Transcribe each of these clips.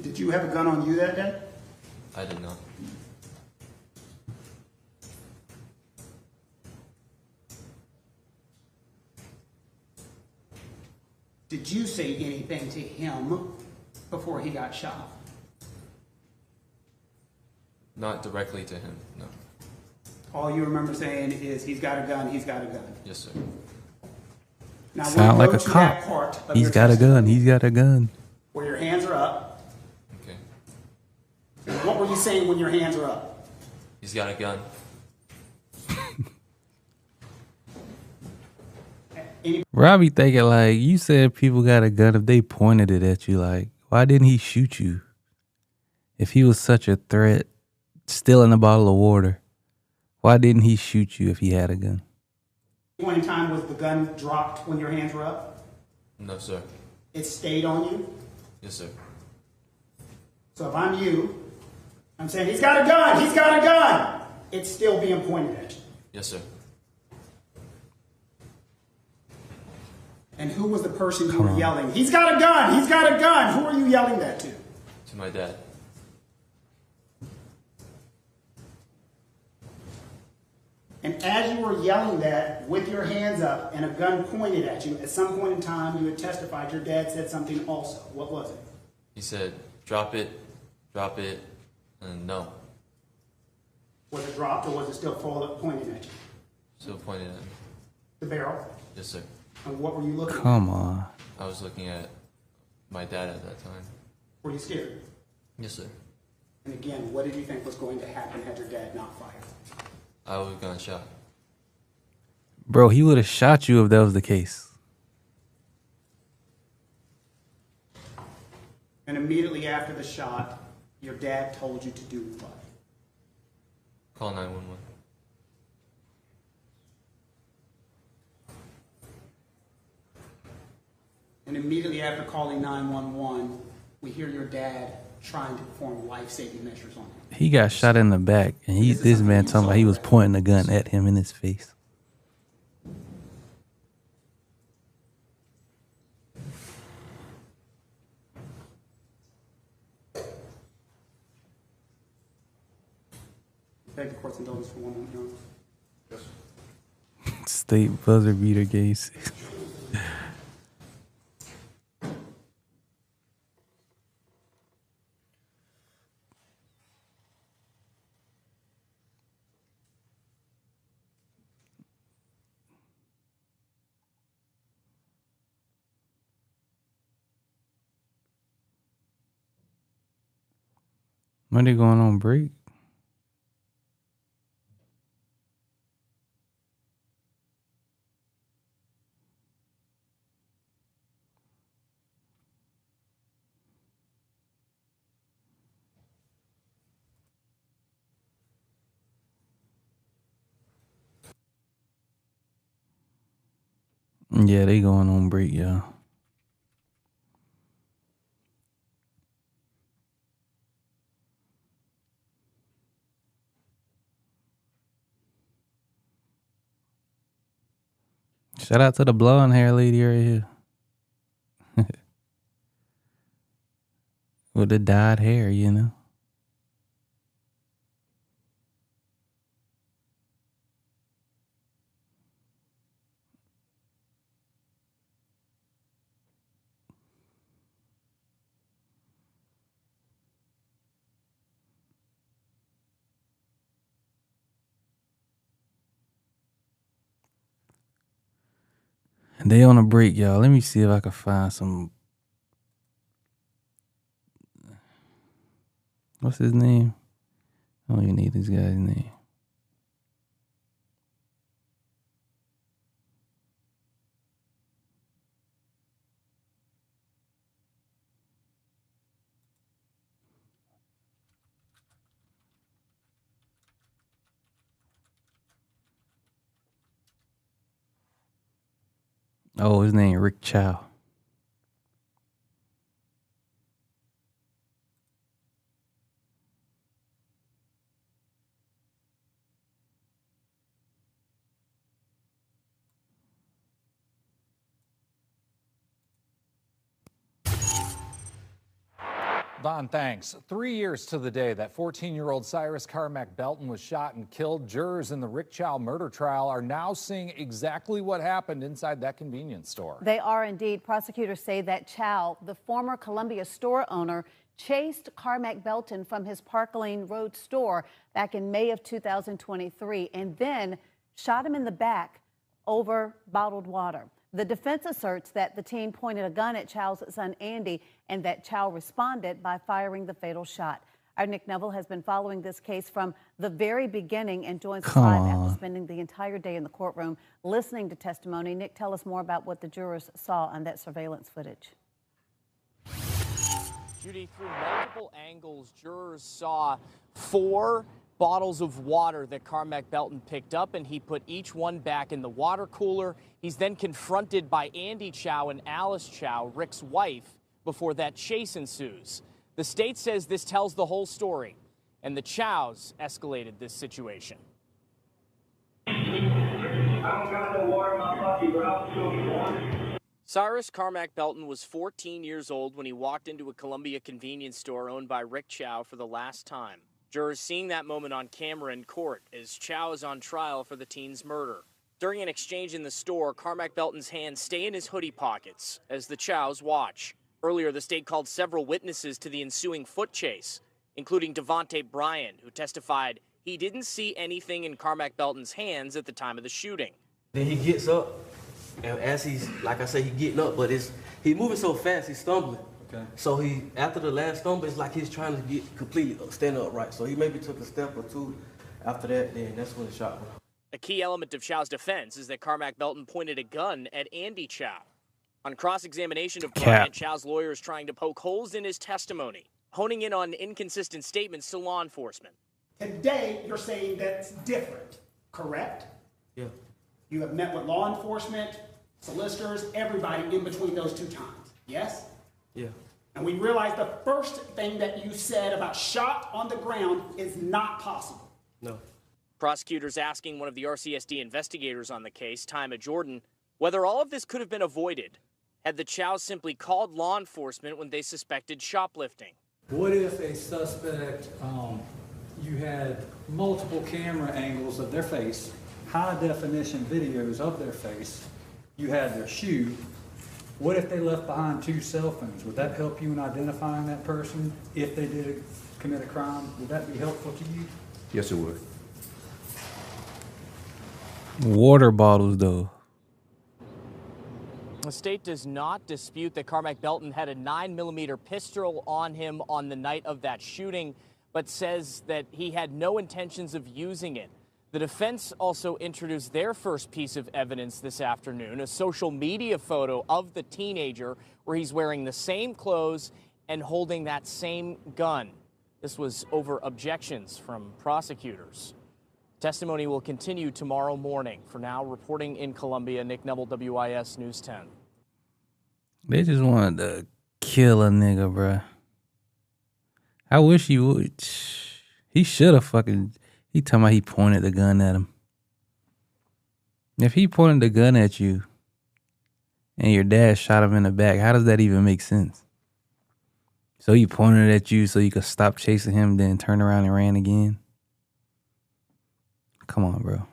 Did you have a gun on you that day? I did not. Did you say anything to him before he got shot? Not directly to him, no. All you remember saying is, he's got a gun, he's got a gun. Yes, sir. Now, Sound we'll like go a to cop. that part of He's your got a testimony gun. He's got a gun. where your hands are up. Okay. What were you saying when your hands are up? He's got a gun. Robbie thinking like, you said people got a gun if they pointed it at you. Like, why didn't he shoot you? If he was such a threat, stealing a bottle of water, why didn't he shoot you if he had a gun? Point in time, was the gun dropped when your hands were up? No, sir. It stayed on you? Yes, sir. So if I'm you, I'm saying, he's got a gun, he's got a gun. It's still being pointed at you. Yes, sir. And who was the person you were yelling? He's got a gun, he's got a gun. Who are you yelling that to? To my dad. And as you were yelling that with your hands up and a gun pointed at you, at some point in time you had testified your dad said something also. What was it? He said, drop it, and no. Was it dropped or was it still forward pointed at you? Still pointed at me. The barrel? Yes, sir. And what were you looking at? Come on. I was looking at my dad at that time. Were you scared? Yes, sir. And again, what did you think was going to happen had your dad not fired? I was gun shot. Bro, he would have shot you if that was the case. And immediately after the shot, your dad told you to do what? Call 911. And immediately after calling 911, we hear your dad trying to perform life-saving measures on him. He got shot in the back, and this man talking about he was pointing a gun at him in his face. Beg the court's indulgence for one moment, Your Honor. State buzzer beater case. When they going on break? Yeah, they going on break, y'all. Shout out to the blonde hair lady right here. With the dyed hair, you know. They on a break, y'all. Let me see if I can find some. What's his name? I don't even need this guy's name. Oh, his name Rick Chow. Don, thanks. 3 years to the day that 14-year-old Cyrus Carmack Belton was shot and killed. Jurors in the Rick Chow murder trial are now seeing exactly what happened inside that convenience store. They are indeed. Prosecutors say that Chow, the former Columbia store owner, chased Carmack Belton from his Park Lane Road store back in May of 2023 and then shot him in the back over bottled water. The defense asserts that the teen pointed a gun at Chow's son Andy and that Chow responded by firing the fatal shot. Our Nick Neville has been following this case from the very beginning and joins us live after spending the entire day in the courtroom listening to testimony. Nick, tell us more about what the jurors saw on that surveillance footage. Judy, through multiple angles, jurors saw 4 bottles of water that Carmack Belton picked up, and he put each one back in the water cooler. He's then confronted by Andy Chow and Alice Chow, Rick's wife, before that chase ensues. The state says this tells the whole story, and the Chows escalated this situation. I don't got no water in my pocket, but I'll show you one. Cyrus Carmack Belton was 14 years old when he walked into a Columbia convenience store owned by Rick Chow for the last time. Jurors seeing that moment on camera in court as Chow is on trial for the teen's murder. During an exchange in the store, Carmack Belton's hands stay in his hoodie pockets as the Chows watch. Earlier, the state called several witnesses to the ensuing foot chase, including Devontae Bryan, who testified he didn't see anything in Carmack Belton's hands at the time of the shooting. Then he gets up, and as he's, like I say, he getting up, but he's moving so fast, he's stumbling. Okay. So after the last stumble, it's like he's trying to get completely stand upright. So he maybe took a step or two after that, then that's when the shot went. A key element of Chow's defense is that Carmack Belton pointed a gun at Andy Chow. On cross-examination of Bryant, Chow's lawyer is trying to poke holes in his testimony, honing in on inconsistent statements to law enforcement. Today, you're saying that's different, correct? Yeah. You have met with law enforcement, solicitors, everybody in between those 2 times, yes? Yeah. And we realize the first thing that you said about shot on the ground is not possible. No. Prosecutors asking one of the RCSD investigators on the case, Tyma Jordan, whether all of this could have been avoided had the Chows simply called law enforcement when they suspected shoplifting. What if a suspect, you had multiple camera angles of their face, high definition videos of their face, you had their shoe. What if they left behind 2 cell phones? Would that help you in identifying that person if they did commit a crime? Would that be helpful to you? Yes, it would. Water bottles, though. The state does not dispute that Carmack Belton had a 9mm pistol on him on the night of that shooting, but says that he had no intentions of using it. The defense also introduced their first piece of evidence this afternoon, a social media photo of the teenager where he's wearing the same clothes and holding that same gun. This was over objections from prosecutors. Testimony will continue tomorrow morning. For now, reporting in Columbia, Nick Neville, WIS News 10. They just wanted to kill a nigga, bruh. I wish he would. He should have fucking... He talking about he pointed the gun at him. If he pointed the gun at you and your dad shot him in the back, how does that even make sense? So he pointed at you so you could stop chasing him, then turn around and ran again? Come on, bro.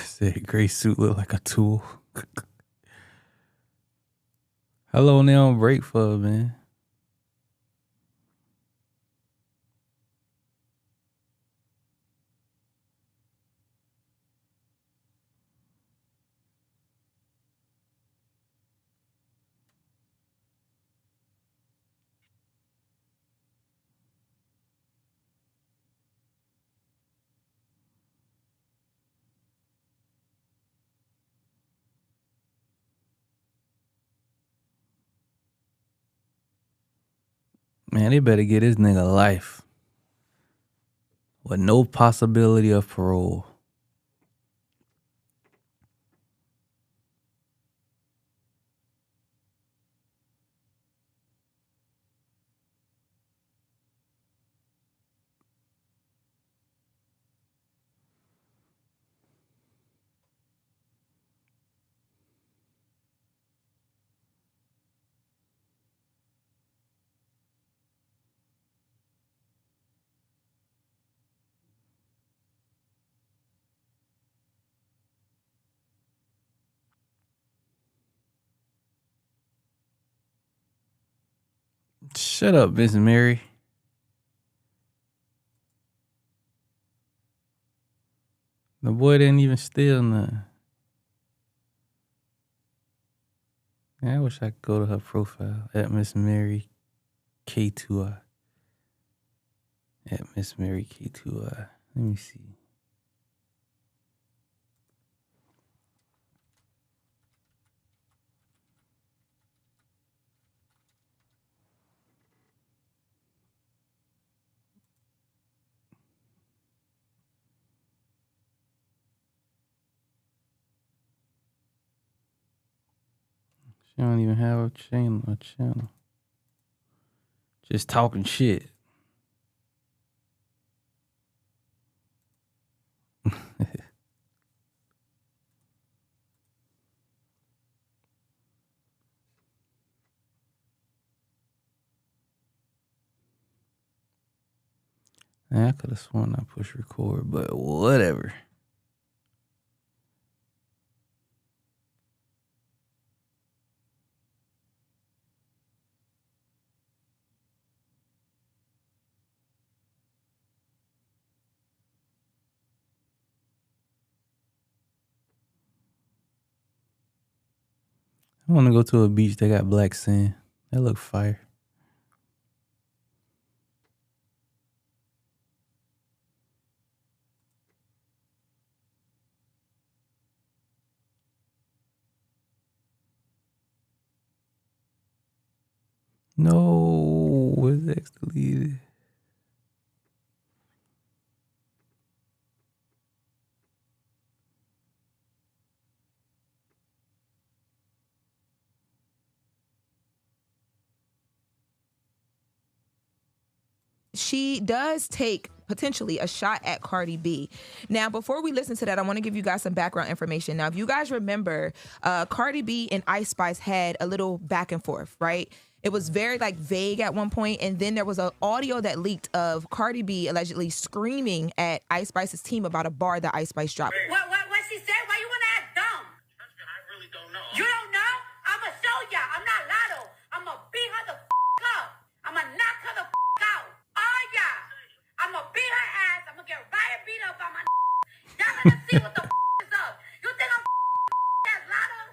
Said gray suit look like a tool. How long they on break for, man? Man, they better get this nigga life with no possibility of parole. Shut up, Miss Mary. The boy didn't even steal nothing. Man, I wish I could go to her profile at Miss Mary K2I. At Miss Mary K2I. Let me see. She don't even have a channel. Just talking shit. Man, I could have sworn I pushed record, but whatever. I want to go to a beach that got black sand. That look fire. No, where's X deleted? She does take potentially a shot at Cardi B. Now, before we listen to that, I want to give you guys some background information. Now, if you guys remember, Cardi B and Ice Spice had a little back and forth, right? It was very vague at one point, and then there was an audio that leaked of Cardi B allegedly screaming at Ice Spice's team about a bar that Ice Spice dropped. What she said? Why you want to act dumb? I really don't know. You don't know? I'ma show ya. I'm not Lotto. I'ma beat her the up. I'ma knock her the out. Oh yeah. I'ma beat her ass. I'ma get Riot beat up on my Y'all gonna see what the is up. You think I'm that Lotto?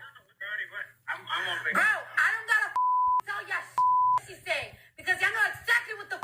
I'm on Bro, I don't gotta tell y'all she said. Because y'all know exactly what the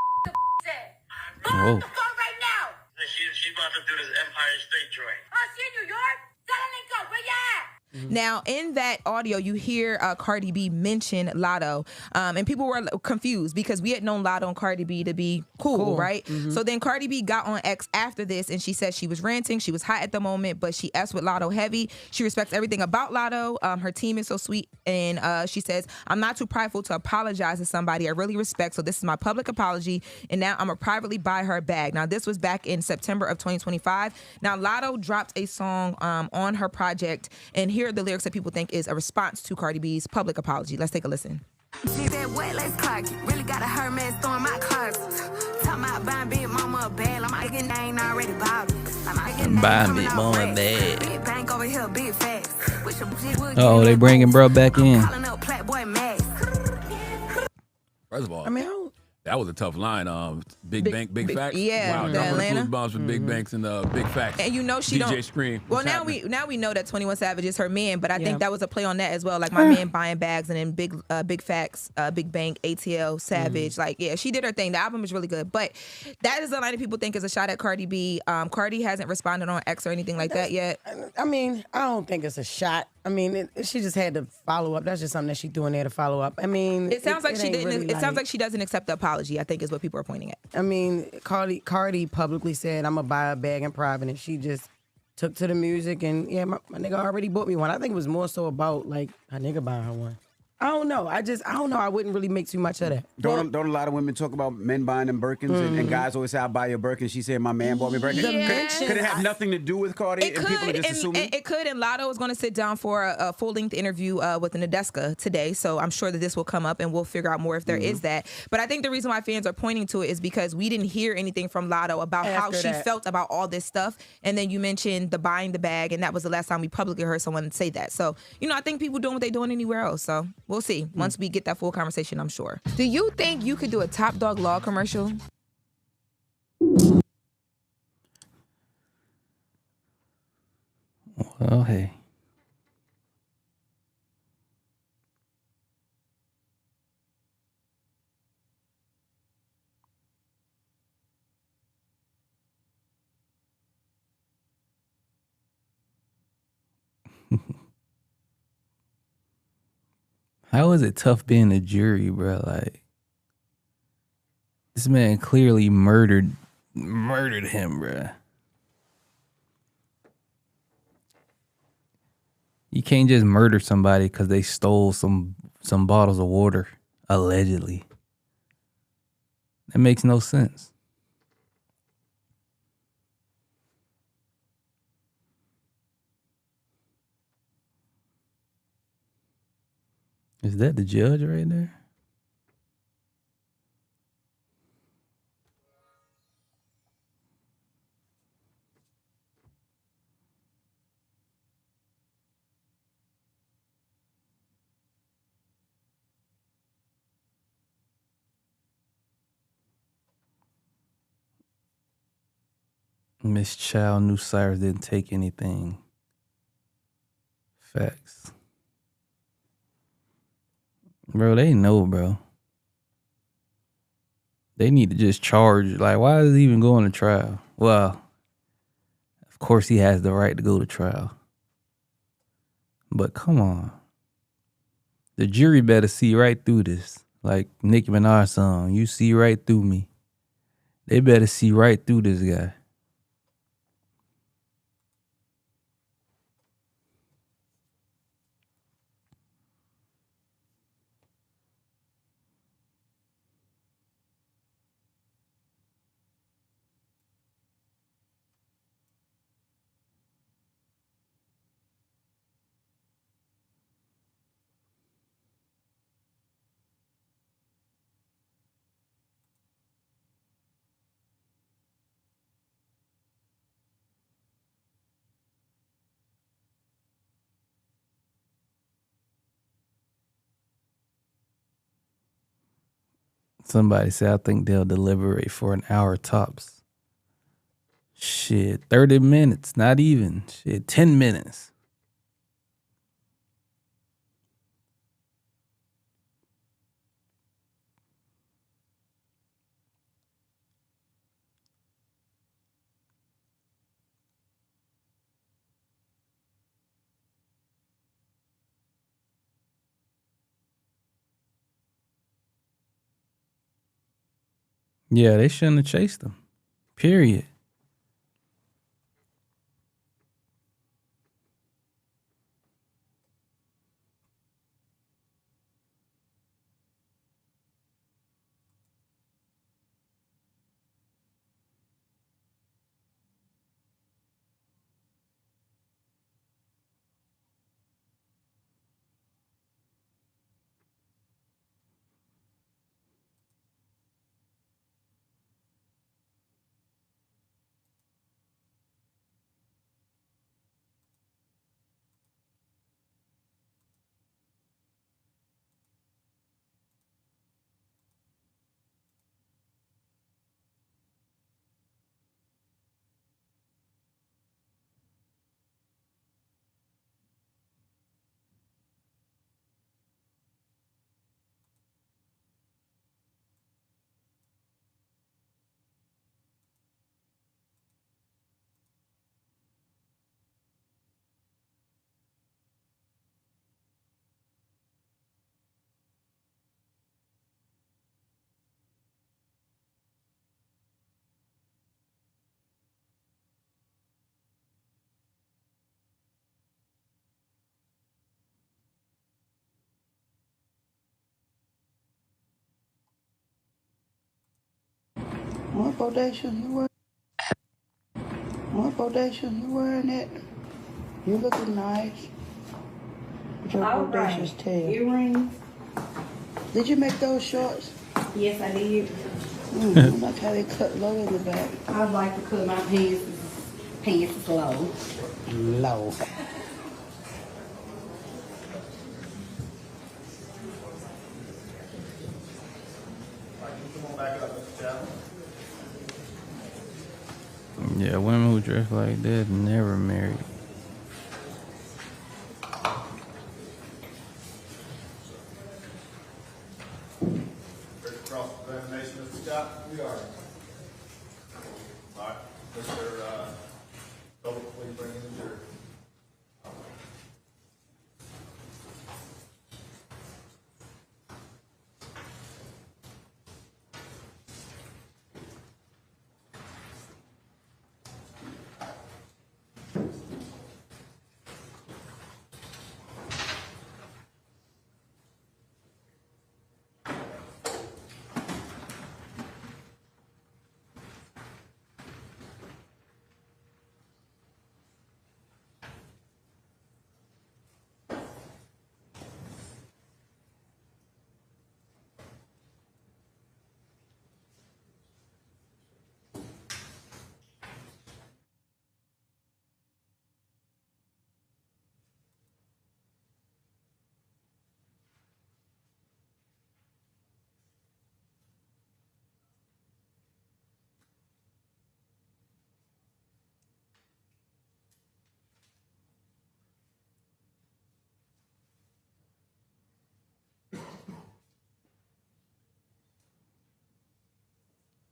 said. Go Whoa. on the phone right now. She's about to do this Empire State Joint. Oh, she in New York? Tell her link up. Where you at? Now, in that audio, you hear Cardi B mention Lotto, and people were confused because we had known Lotto and Cardi B to be cool. Right? So then Cardi B got on X after this, and she said she was ranting, she was hot at the moment, but she F'd with Lotto heavy. She respects everything about Lotto. Her team is so sweet, and she says, I'm not too prideful to apologize to somebody I really respect, so this is my public apology, and now I'm going to privately buy her a bag. Now, this was back in September of 2025. Now, Lotto dropped a song on her project, and here are the lyrics that people think is a response to Cardi B's public apology. Let's take a listen. She said, wet, let's clock it. Really got a Hermes store in my closet. Talking about buying big mama a bag. I'm like, I ain't already bought it. Buying big mama bag. Big bank over here, big facts. Oh, they bringing bro back in. Calling up Playboy Max. First of all, I mean, that was a tough line. Big Bank, Big Facts. Yeah, wow, the number Atlanta. of bombs with Big Banks and Big Facts. And you know she DJ don't. Scream. Well, What's now happening? we know that 21 Savage is her man, but I think that was a play on that as well. Like my man buying bags, and then Big Facts, Big Bank, ATL, Savage. Like she did her thing. The album is really good, but that is a lot of people think is a shot at Cardi B. Cardi hasn't responded on X or anything like that yet. I mean, I don't think it's a shot. I mean, she just had to follow up. That's just something that she threw in there to follow up. I mean, It sounds like she ain't didn't. really It sounds like she doesn't accept the apology. I think is what people are pointing at. I mean, Cardi publicly said, "I'm gonna buy a bag in private," and she just took to the music. And yeah, my nigga already bought me one. I think it was more so about like a nigga buying her one. I don't know. I don't know. I wouldn't really make too much of that. Don't a lot of women talk about men buying them Birkins and guys always say, "I'll buy you a Birkin." She said, "My man bought me a Birkin." Could it have nothing to do with Cardi and people are just assuming? It could. And Lotto is going to sit down for a full-length interview with Nadeska today. So I'm sure that this will come up and we'll figure out more if there is that. But I think the reason why fans are pointing to it is because we didn't hear anything from Lotto about how she felt about all this stuff. And then you mentioned the buying the bag, and that was the last time we publicly heard someone say that. So, I think people doing what they're doing anywhere else. So we'll see. Once we get that full conversation, I'm sure. Do you think you could do a Top Dog Law commercial? Well, hey. How is it tough being a jury, bro? Like, this man clearly murdered him, bro. You can't just murder somebody because they stole some bottles of water, allegedly. That makes no sense. Is that the judge right there? Miss Chow knew Cyrus didn't take anything. Facts. Bro, they know, bro. They need to just charge. Like, why is he even going to trial? Well, of course he has the right to go to trial. But come on. The jury better see right through this. Like Nicki Minaj's song, "You see right through me." They better see right through this guy. Somebody said, I think they'll deliberate for an hour tops. Shit, 30 minutes, not even. Shit, 10 minutes. Yeah, they shouldn't have chased him. Period. What bodacious you wearing? What bodacious you wearing it? You looking nice. With your bodacious tail. Earrings. Did you make those shorts? Yes, I did. I like how they cut low in the back. I like to cut my pants low. Low. Yeah, women who dress like that never married. Cross-examination, Mr. Scott? We are. All right, Mr. Gold, please bring in the jury.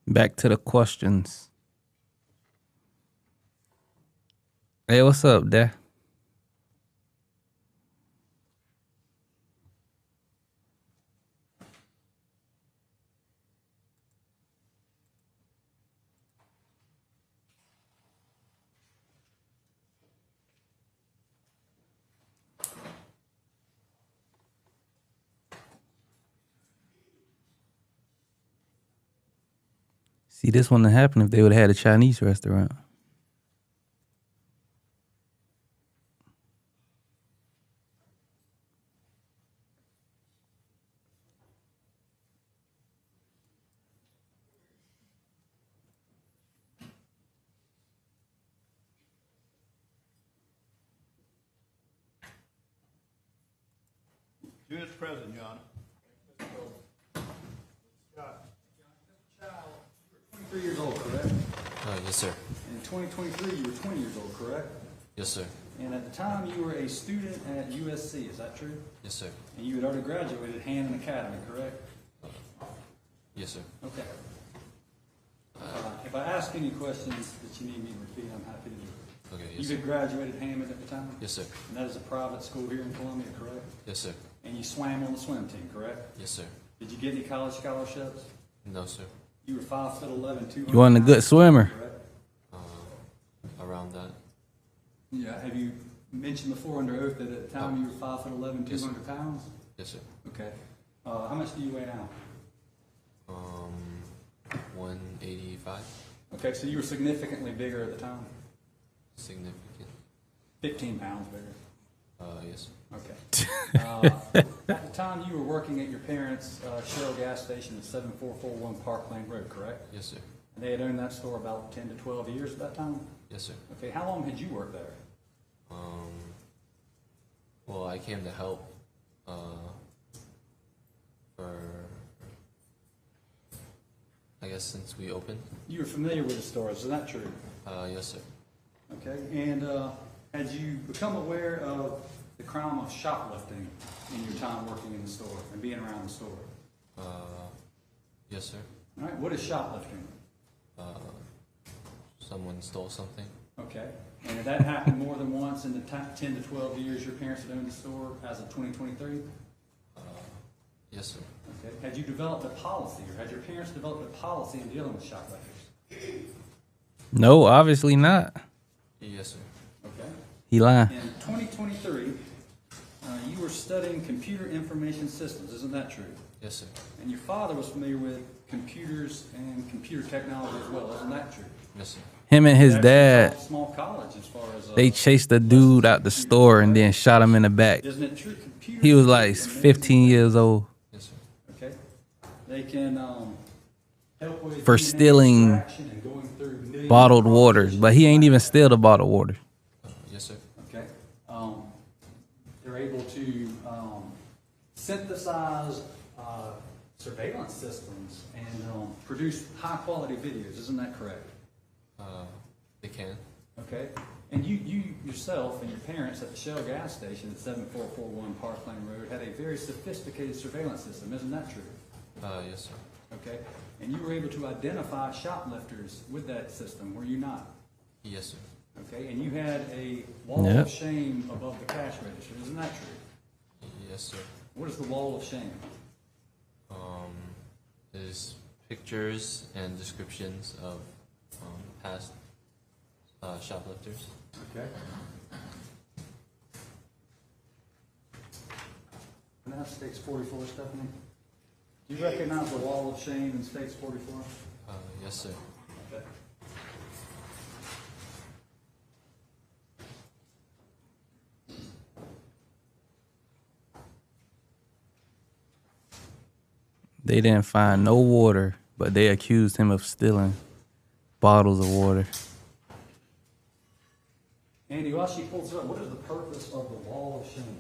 Back to the questions. Hey, what's up, Dad? See, this wouldn't have happened if they would have had a Chinese restaurant. Judge present, Your Honor. Scott. 23 years old, correct? Yes, sir. In 2023, you were 20 years old, correct? Yes, sir. And at the time, you were a student at USC, is that true? Yes, sir. And you had already graduated Hammond Academy, correct? Yes, sir. Okay. If I ask any questions that you need me to repeat, I'm happy to do it. Okay, yes, You had graduated Hammond at the time? Yes, sir. And that is a private school here in Columbia, correct? Yes, sir. And you swam on the swim team, correct? Yes, sir. Did you get any college scholarships? No, sir. You were 5'11", 200. You wasn't a good swimmer. Correct? Around that. Yeah. Have you mentioned before under oath that at the time you were 5'11", 200 pounds? Yes, sir. Okay. How much do you weigh now? 185. Okay, so you were significantly bigger at the time? Significant. 15 pounds bigger. Yes. Okay. At the time you were working at your parents' Shell gas station at 7441 Park Lane Road, correct? Yes, sir. And they had owned that store about 10 to 12 years at that time? Yes, sir. Okay, how long had you worked there? Well, I came to help for, I guess, since we opened. You were familiar with the store, is that true? Yes, sir. Okay, and had you become aware of the crime of shoplifting in your time working in the store and being around the store? Yes, sir. All right, what is shoplifting? Someone stole something. Okay, and did that happen more than once in the 10 to 12 years your parents had owned the store as of 2023? Yes, sir. Okay, had you developed a policy, or had your parents developed a policy in dealing with shoplifters? No, obviously not. Yes, sir. Okay. He lying. In 2023, you were studying computer information systems. Isn't that true? Yes, sir. And your father was familiar with computers and computer technology as well. Isn't that true? Yes, sir. Him and his Actually, dad, small college as far as they chased the dude out the store and then shot him in the back. Isn't it true? Computers He was like 15 years old Yes, sir. Okay. They can help with for DNA stealing extraction and going through millions bottled of water, processes. but he ain't even steal the bottled water. Yes, sir. Okay. They're able to synthesize surveillance systems and produce high quality videos. Isn't that correct? They can. Okay. And you yourself and your parents at the Shell gas station at 7441 Park Lane Road had a very sophisticated surveillance system. Isn't that true? Yes, sir. Okay. And you were able to identify shoplifters with that system, were you not? Yes, sir. Okay. And you had a wall Yep. of shame above the cash register. Isn't that true? Yes, sir. What is the wall of shame? There's pictures and descriptions of past shoplifters. Okay. And that's States 44, Stephanie? Do you recognize the wall of shame in States 44? Yes, sir. Okay. They didn't find no water, but they accused him of stealing bottles of water. Andy, while she pulls it up, what is the purpose of the wall of shame?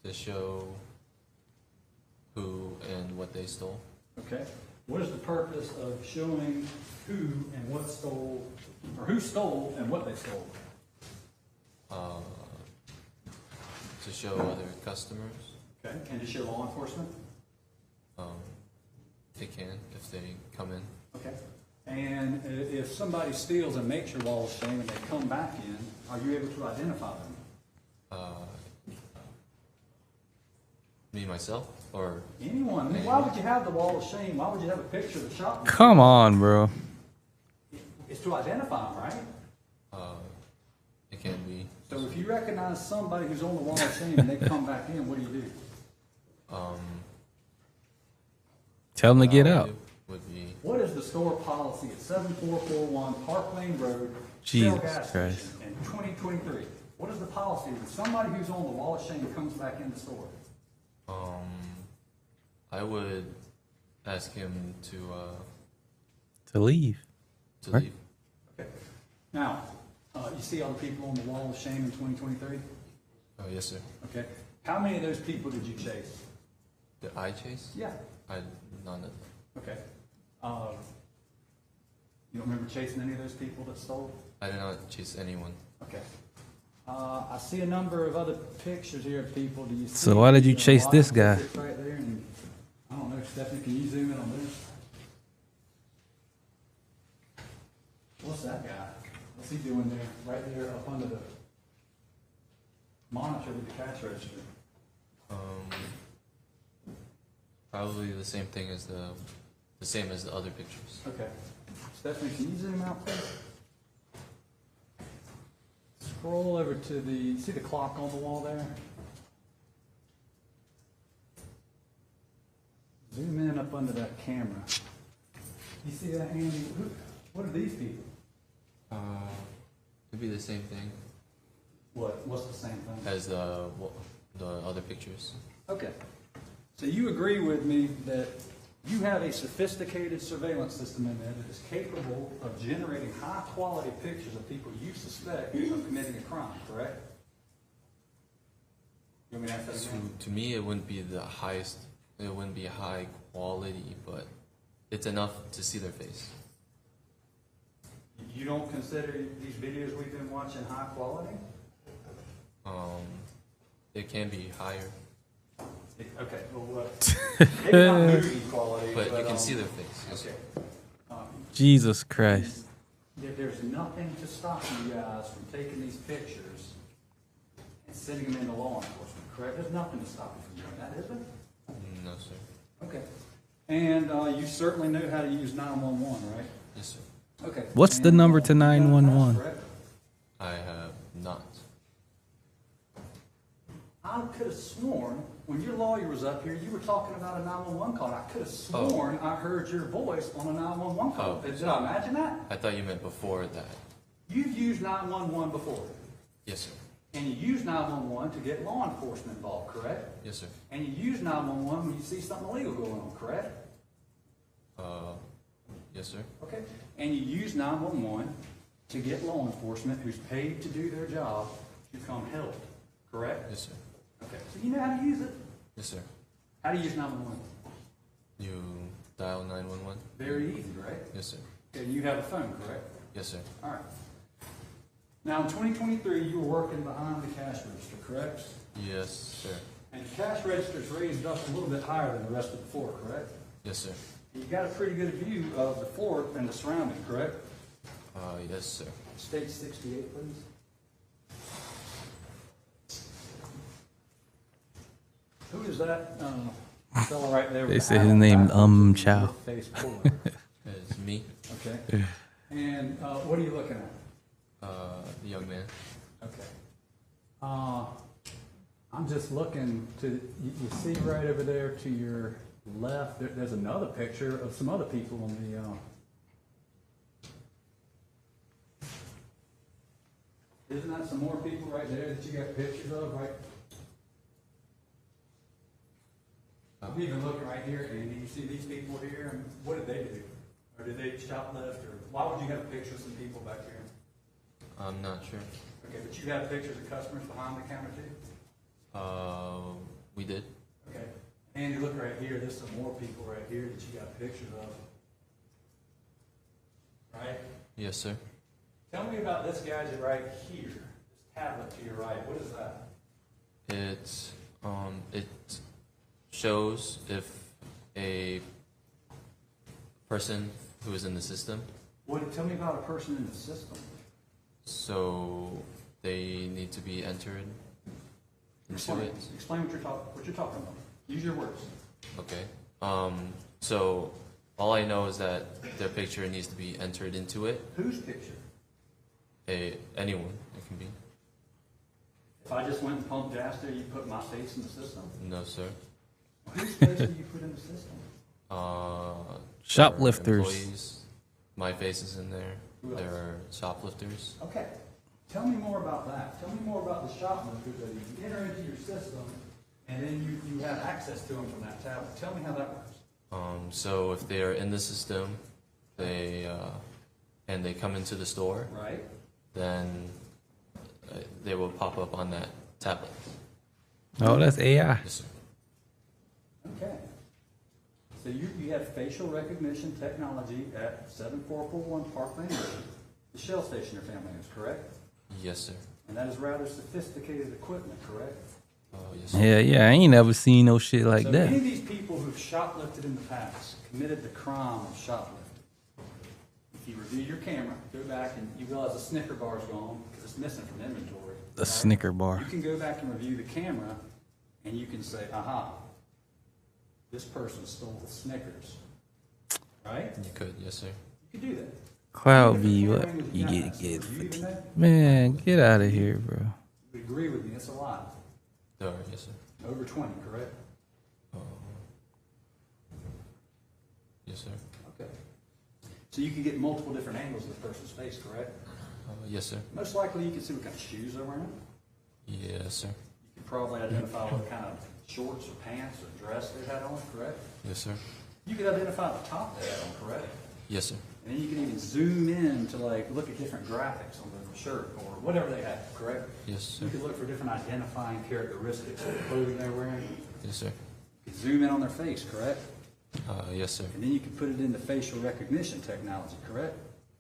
To show who and what they stole. Okay. What is the purpose of showing who and what stole, or who stole and what they stole? To show other customers. Okay. And to show law enforcement? They can if they come in. Okay. And if somebody steals and makes your wall of shame and they come back in, are you able to identify them? Me, myself, or Anyone. Why would you have the wall of shame? Why would you have a picture of the shoplifter? Come on, bro. It's to identify them, right? it can be. So if you recognize somebody who's on the wall of shame and they come back in, what do you do? Tell them to get out. Would be What is the store policy at 7441 Park Lane Road, Jesus Shell gas Christ. station in 2023? What is the policy when somebody who's on the wall of shame comes back in the store? I would ask him To leave. to Right. leave. Okay. Now, you see all the people on the wall of shame in 2023? Yes, sir. Okay. How many of those people did you chase? Did I chase? Yeah. None of them. Okay. You don't remember chasing any of those people that stole? I did not chase anyone. Okay. I see a number of other pictures here of people. Do you see? So why did you a chase lot this of guy? pictures right there? And I don't know, Stephanie, can you zoom in on this? What's that guy? What's he doing there? Right there up under the monitor with the cash register. Probably the same thing as the same as the other pictures. Okay. Stephanie, can you zoom out, please? Scroll over to the, see the clock on the wall there? Zoom in up under that camera. You see that, Andy? What are these people? Could be the same thing What's the same thing? as the other pictures. Okay. So you agree with me that you have a sophisticated surveillance system in there that is capable of generating high-quality pictures of people you suspect of committing a crime, correct? You want me to ask that again? To me, it wouldn't be the highest. It wouldn't be high quality, but it's enough to see their face. You don't consider these videos we've been watching high quality? It can be higher. Okay, well, maybe not movie quality, but you can see their face. Yes. Okay. Jesus Christ. There's nothing to stop you guys from taking these pictures and sending them into law enforcement, correct? There's nothing to stop you from doing that, is there? No, sir. Okay. And you certainly know how to use 911, right? Yes, sir. Okay. What's the number to 911? I have not. I could have sworn when your lawyer was up here, you were talking about a 911 call. I could have sworn I heard your voice on a 911 call. Did I imagine that? I thought you meant before that. You've used 911 before. Yes, sir. And you use 911 to get law enforcement involved, correct? Yes, sir. And you use 911 when you see something illegal going on, correct? Yes, sir. Okay. And you use 911 to get law enforcement who's paid to do their job to come help, correct? Yes, sir. Okay. So you know how to use it? Yes, sir. How do you use 911? You dial 911? Very easy, right? Yes, sir. Okay, you have a phone, correct? Yes, sir. All right. Now, in 2023, you were working behind the cash register, correct? Yes, sir. And the cash register's raised up a little bit higher than the rest of the floor, correct? Yes, sir. You got a pretty good view of the floor and the surrounding, correct? Yes, sir. Stage 68, please. Who is that fellow right there? They with said the his hat name backwards Chow. and face forward? It's me. Okay. And what are you looking at? The young man. Okay. I'm just looking to, you see right over there to your left, there's another picture of some other people on the, isn't that some more people right there that you got pictures of, right? I'm even looking right here, Andy, you see these people here, and what did they do? Or did they shoplift, or why would you have pictures of some people back here? I'm not sure. Okay, but you have pictures of customers behind the counter too? We did. Okay. And you look right here, there's some more people right here that you got pictures of. Right? Yes, sir. Tell me about this gadget right here. This tablet to your right. What is that? It shows if a person who is in the system. Tell me about a person in the system. So they need to be entered into it. Explain what you're talking about. Use your words. Okay. So all I know is that their picture needs to be entered into it. Whose picture? Anyone. It can be. If I just went and pumped gas there, you put my face in the system? No, sir. Whose face do you put in the system? Shoplifters. Employees. My face is in there. There are shoplifters. Okay. Tell me more about that. Tell me more about the shoplifters that you enter into your system and then you have access to them from that tablet. Tell me how that works. So if they are in the system, and they come into the store, right? Then they will pop up on that tablet. Oh, that's AI. Yes, sir. Okay. So you have facial recognition technology at 7441 Park Lane Road, the Shell station your family is, correct? Yes, sir. And that is rather sophisticated equipment, correct? Yes, sir. Yeah, I ain't never seen no shit like so that. Many of these people who've shoplifted in the past committed the crime of shoplifting. If you review your camera, go back and you realize the Snicker bar's gone because it's missing from inventory. The Snicker bar. You can go back and review the camera and you can say, aha, this person stole the Snickers. Right? You could, yes, sir. You could do that. Cloud V, what? You get man, get out of here, bro. You agree with me, it's a lot. Yes, sir. Over 20, correct? Yes, sir. Okay. So you can get multiple different angles of the person's face, correct? Yes, sir. Most likely you can see what kind of shoes they're wearing. Yes, sir. You can probably identify what kind of shorts or pants or dress they had on, correct? Yes, sir. You could identify the top they had on, correct? Yes, sir. And then you can even zoom in to like look at different graphics on the shirt or whatever they have, correct? Yes, sir. You could look for different identifying characteristics of the clothing they're wearing. Yes, sir. You could zoom in on their face, correct? Yes, sir. And then you can put it into facial recognition technology, correct?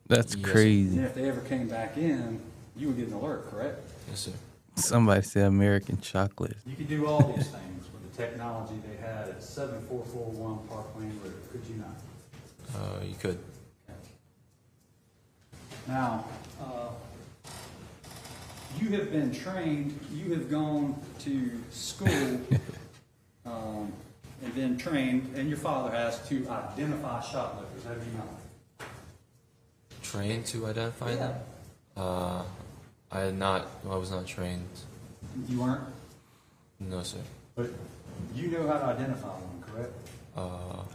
That's Yes, crazy. And if they ever came back in, you would get an alert, correct? Yes, sir. Somebody said American chocolate. You could do all these things with the technology they had at 7441 Park Lane Road, could you not? You could. Now, you have been trained, you have gone to school and been trained, and your father has, to identify shoplifters, have you not? Trained to identify them? I was not trained. You weren't? No, sir. But you know how to identify one, correct?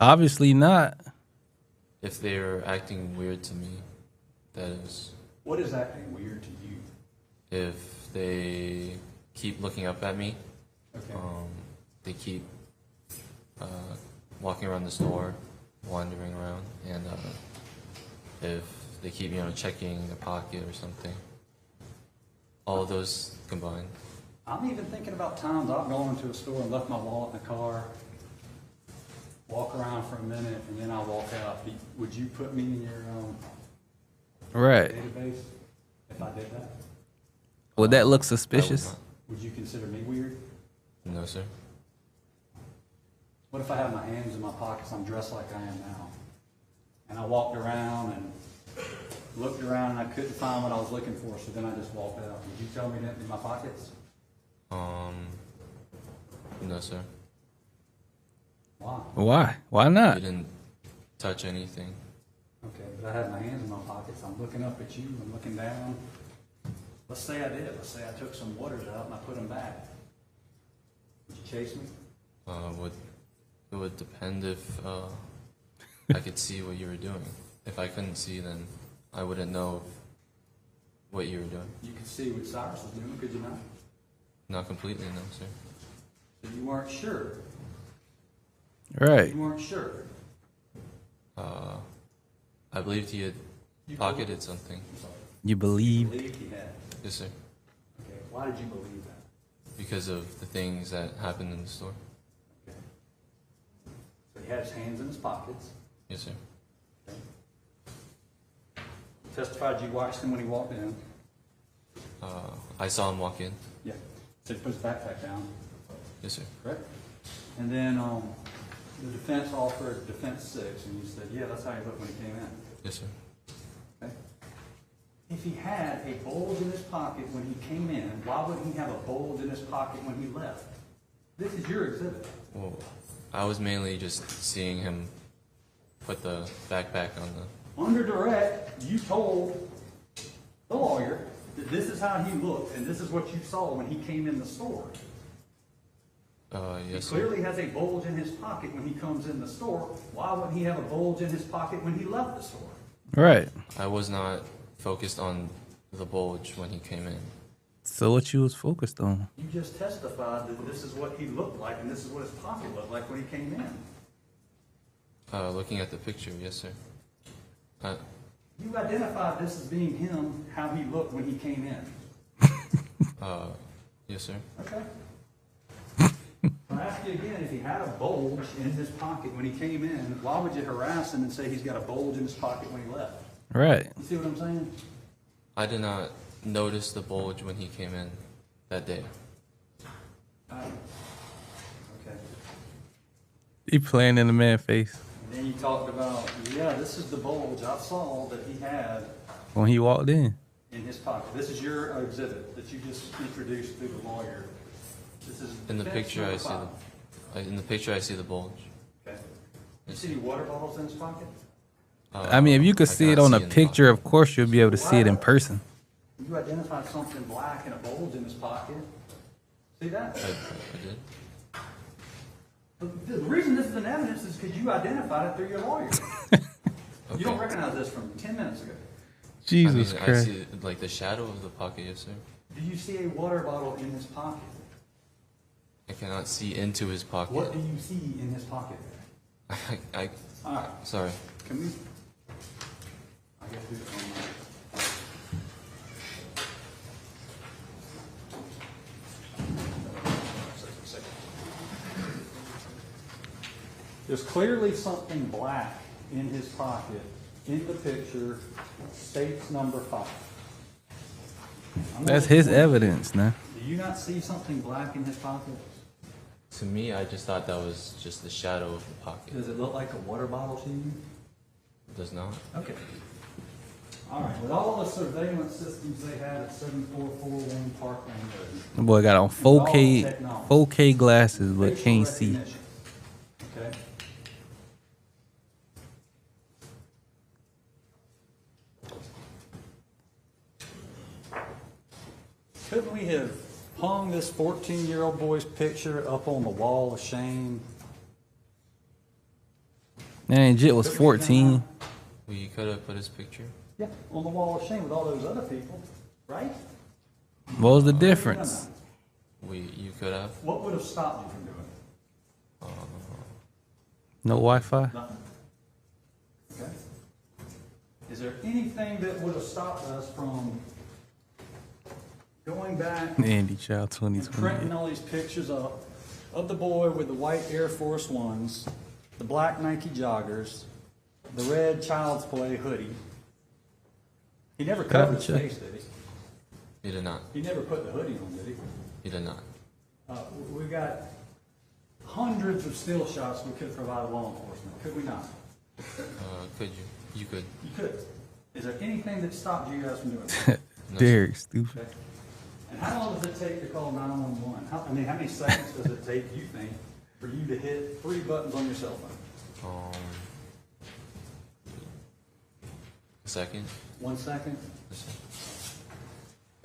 Obviously not. If they're acting weird to me, that is. What is acting weird to you? If they keep looking up at me, Okay. they keep walking around the store, wandering around, and if they keep, checking the pocket or something. All of those combined. I'm even thinking about times I've gone into a store and left my wallet in the car, walk around for a minute, and then I walk out. Would you put me in your Right. database if I did that? Would that look suspicious? Would you consider me weird? No, sir. What if I have my hands in my pockets, I'm dressed like I am now, and I walked around and looked around and I couldn't find what I was looking for, so then I just walked out. Would you tell me to empty my pockets? No, sir. Why? Why? Why not? You didn't touch anything. Okay, but I had my hands in my pockets. I'm looking up at you. I'm looking down. Let's say I did. Let's say I took some waters out and I put them back. Would you chase me? It would depend if I could see what you were doing. If I couldn't see, then I wouldn't know what you were doing. You could see what Cyrus was doing, could you not? Not completely, no, sir. So you weren't sure. Right. You weren't sure. I believed he had pocketed something. You believe? Believed he had. Yes, sir. Okay. Why did you believe that? Because of the things that happened in the store. Okay. So he had his hands in his pockets. Yes, sir. Okay. Testified you watched him when he walked in. I saw him walk in. Yeah. So he put his backpack down. Yes, sir. Correct? And then the defense offered defense 6, and you said, yeah, that's how he looked when he came in. Yes, sir. Okay? If he had a bulge in his pocket when he came in, why wouldn't he have a bulge in his pocket when he left? This is your exhibit. Well, I was mainly just seeing him put the backpack on the... Under direct, you told the lawyer that this is how he looked, and this is what you saw when he came in the store. Yes, He clearly has a bulge in his pocket when he comes in the store. Why wouldn't he have a bulge in his pocket when he left the store? Right. I was not focused on the bulge when he came in. So what you was focused on? You just testified that this is what he looked like and this is what his pocket looked like when he came in. Looking at the picture, yes, sir. You identified this as being him, how he looked when he came in. Yes, sir. Okay. I'll ask you again, if he had a bulge in his pocket when he came in, why would you harass him and say he's got a bulge in his pocket when he left? Right. You see what I'm saying? I did not notice the bulge when he came in that day. Okay. He playing in the man's face And then you talked about, yeah, this is the bulge I saw that he had when he walked in. in his pocket. This is your exhibit that you just introduced through the lawyer. This is In the defense picture, I number see 5. in the picture, I see the bulge. Okay. You see any water bottles in his pocket? I mean, if you could I see it cannot on a see in the picture, of course you'll be able to see it in person. You identified something black and a bulge in his pocket. See that? I did. The reason this is an evidence is because you identified it through your lawyer. You don't recognize this from 10 minutes ago. Jesus I Christ. see like the shadow of the pocket, yes, sir. Do you see a water bottle in his pocket? I cannot see into his pocket. What do you see in his pocket? All right. Sorry. Can we? I guess we don't know. There's clearly something black in his pocket. In the picture, states number 5. That's his evidence now. Do you not see something black in his pocket? To me, I just thought that was just the shadow of the pocket. Does it look like a water bottle to you? It does not. Okay. All right. With all the surveillance systems they had at 7441 Parkland Road. The boy got on 4K glasses, but facial can't see. recognition, Okay. Couldn't we have hung this 14-year-old boy's picture up on the wall of shame. Man, Jit was 14. Well, you could have put his picture. Yeah, on the wall of shame with all those other people, right? What was the difference? You could have. What would have stopped you from doing it? No Wi-Fi? Nothing. Okay. Is there anything that would have stopped us from going back Andy Child and 2020. printing all these pictures up of the boy with the white Air Force Ones, the black Nike joggers, the red Child's Play hoodie? He never covered his face, did he? He did not. He never put the hoodie on, did he? He did not. We got hundreds of still shots we could have provided law enforcement, could we not? Could you? You could. You could. Is there anything that stopped you guys from doing it? Derek, stupid. Okay. And how long does it take to call 911? How many seconds does it take, you think, for you to hit 3 buttons on your cell phone? A second. 1 second?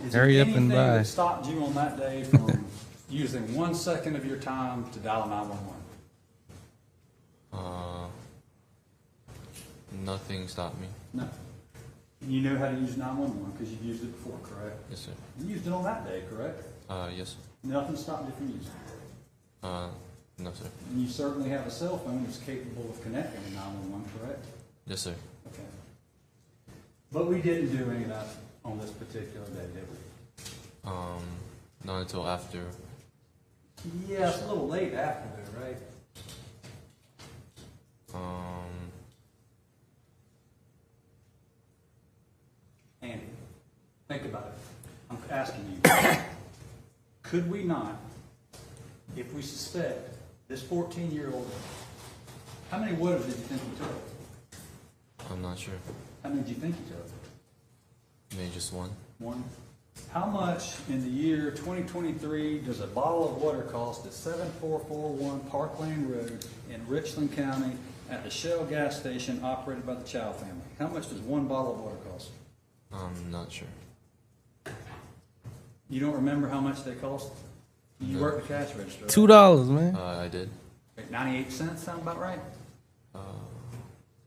Is Hurry there up and anything buy. that stopped you on that day from using 1 second of your time to dial 911? Nothing stopped me. No. And you know how to use 911 because you've used it before, correct? Yes, sir. You used it on that day, correct? Yes, sir. Nothing stopped you from using it. No, sir. And you certainly have a cell phone that's capable of connecting to 911, correct? Yes, sir. Okay. But we didn't do any of that on this particular day, did we? Not until after. Yeah, it's a little late after though, right? Andy, think about it. I'm asking you. Could we not, if we suspect this 14-year-old, how many would did you think he took? I'm not sure. How many do you think he took? Maybe just one. One. How much in the year 2023 does a bottle of water cost at 7441 Park Lane Road in Richland County at the Shell gas station operated by the Chow family? How much does one bottle of water cost? I'm not sure. You don't remember how much they cost? You work the cash register, right? $2, man. I did. 98 cents sound about right?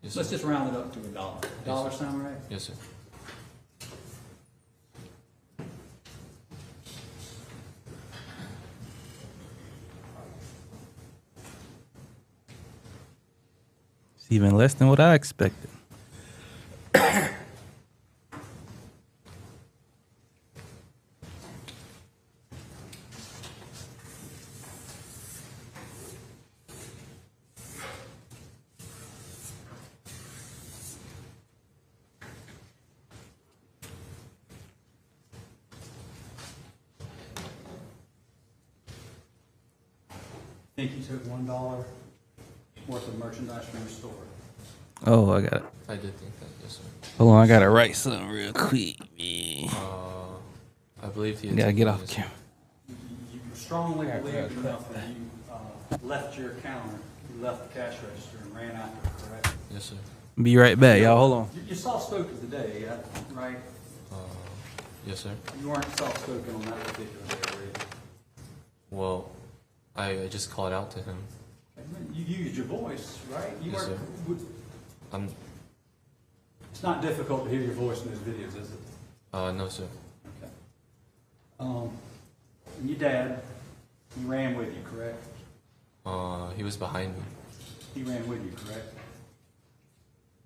Yes, Let's sir. just round it up to $1. $1 sound right? Yes, sir. It's even less than what I expected. Think you took $1 worth of merchandise from your store? Oh, I got it. I did think that. Yes, sir. Hold on, I gotta write something real quick, man. I believe he. Gotta get off yes, camera. You strongly believed enough that you left your counter, you left the cash register and ran out there, correct? Yes, sir. Be right back, y'all. Hold on. You soft-spoken today, right? Yes, sir. You weren't soft-spoken on that particular day, were you? Well, I just called out to him. You used your voice, right? You Yes, weren't. sir. It's not difficult to hear your voice in those videos, is it? No, sir. Okay. And your dad, he ran with you, correct? He was behind me. He ran with you, correct?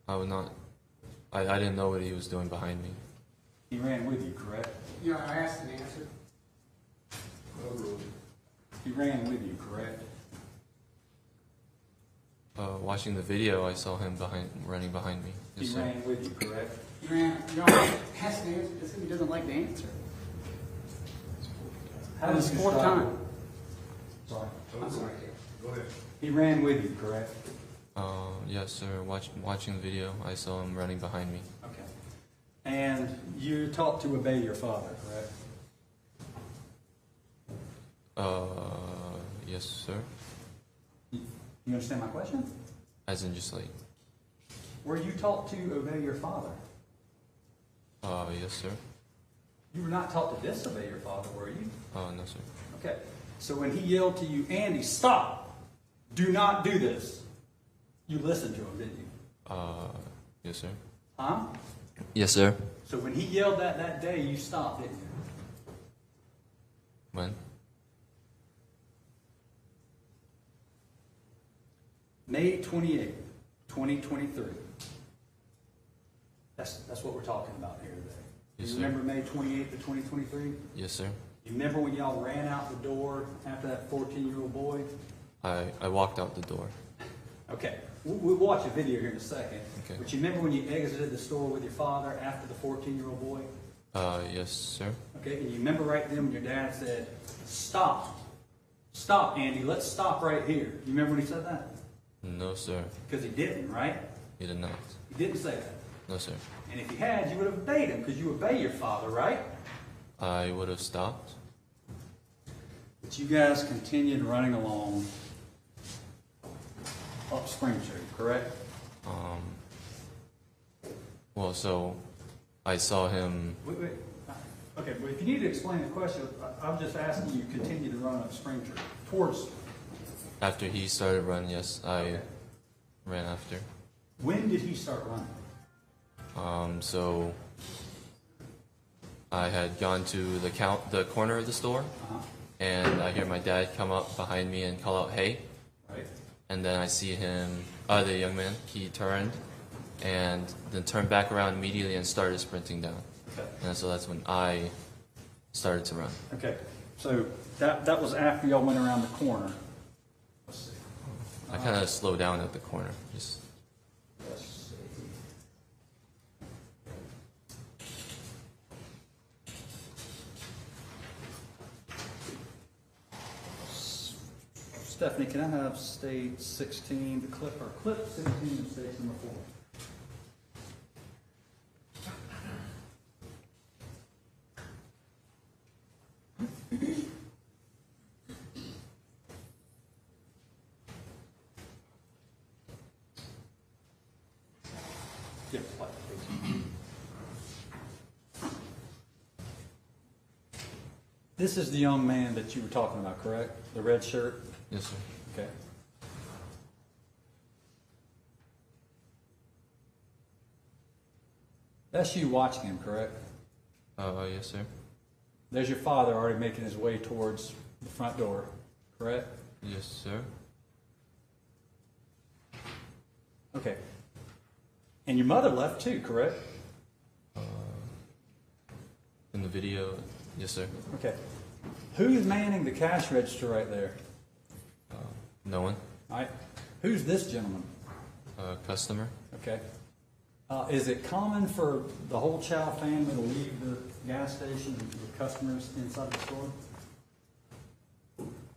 I would not. I didn't know what he was doing behind me. He ran with you, correct? Yeah, I asked and answered. He ran with you, correct? Watching the video, I saw him running behind me. Yes, He sir. ran with you, correct? He ran. You know, asked and answered. He doesn't like to answer. How That was did you fourth stop time. him? Sorry. I'm sorry. Go ahead. He ran with you, correct? Yes, sir. Watching the video, I saw him running behind me. Okay. And you're taught to obey your father, correct? Yes, sir. You understand my question? As in just like, Were you taught to obey your father? yes, sir. You were not taught to disobey your father, were you? Oh, no, sir. Okay. So when he yelled to you, Andy, stop! Do not do this. You listened to him, didn't you? Yes, sir. Huh? Yes, sir. So when he yelled that day, you stopped, didn't you? When? May 28th, 2023. That's what we're talking about here today. Yes, You sir. remember May 28th of 2023? Yes, sir. You remember when y'all ran out the door after that 14-year-old boy? I walked out the door. Okay, we'll watch a video here in a second. Okay. But you remember when you exited the store with your father after the 14-year-old boy? Yes, sir. Okay, and you remember right then when your dad said, stop. Stop, Andy, let's stop right here. You remember when he said that? No, sir. Because he didn't, right? He did not. He didn't say that. No, sir. And if he had, you would have obeyed him because you obey your father, right? I would have stopped. But you guys continued running along up Spring Street, correct? Well, so I saw him. Wait. Okay, but if you need to explain the question, I'm just asking you continue to run up Spring Street towards. After he started running, yes, I ran after. When did he start running? So I had gone to the corner of the store, and I hear my dad come up behind me and call out, "Hey!" Right. And then I see him, the young man. He turned, and then turned back around immediately and started sprinting down. Okay. And so that's when I started to run. Okay, so that was after y'all went around the corner. Let's see. I kind of slowed down at the corner. Just. Let's see. Stephanie, can I have state 16, the clip, or clip 16 and state number 4? This is the young man that you were talking about, correct? The red shirt? Yes, sir. Okay. That's you watching him, correct? Yes, sir. There's your father already making his way towards the front door, correct? Yes, sir. Okay. And your mother left too, correct? In the video, yes, sir. Okay. Who's manning the cash register right there? No one. All right. Who's this gentleman? Customer. Okay. Is it common for the whole Chow family to leave the gas station with customers inside the store?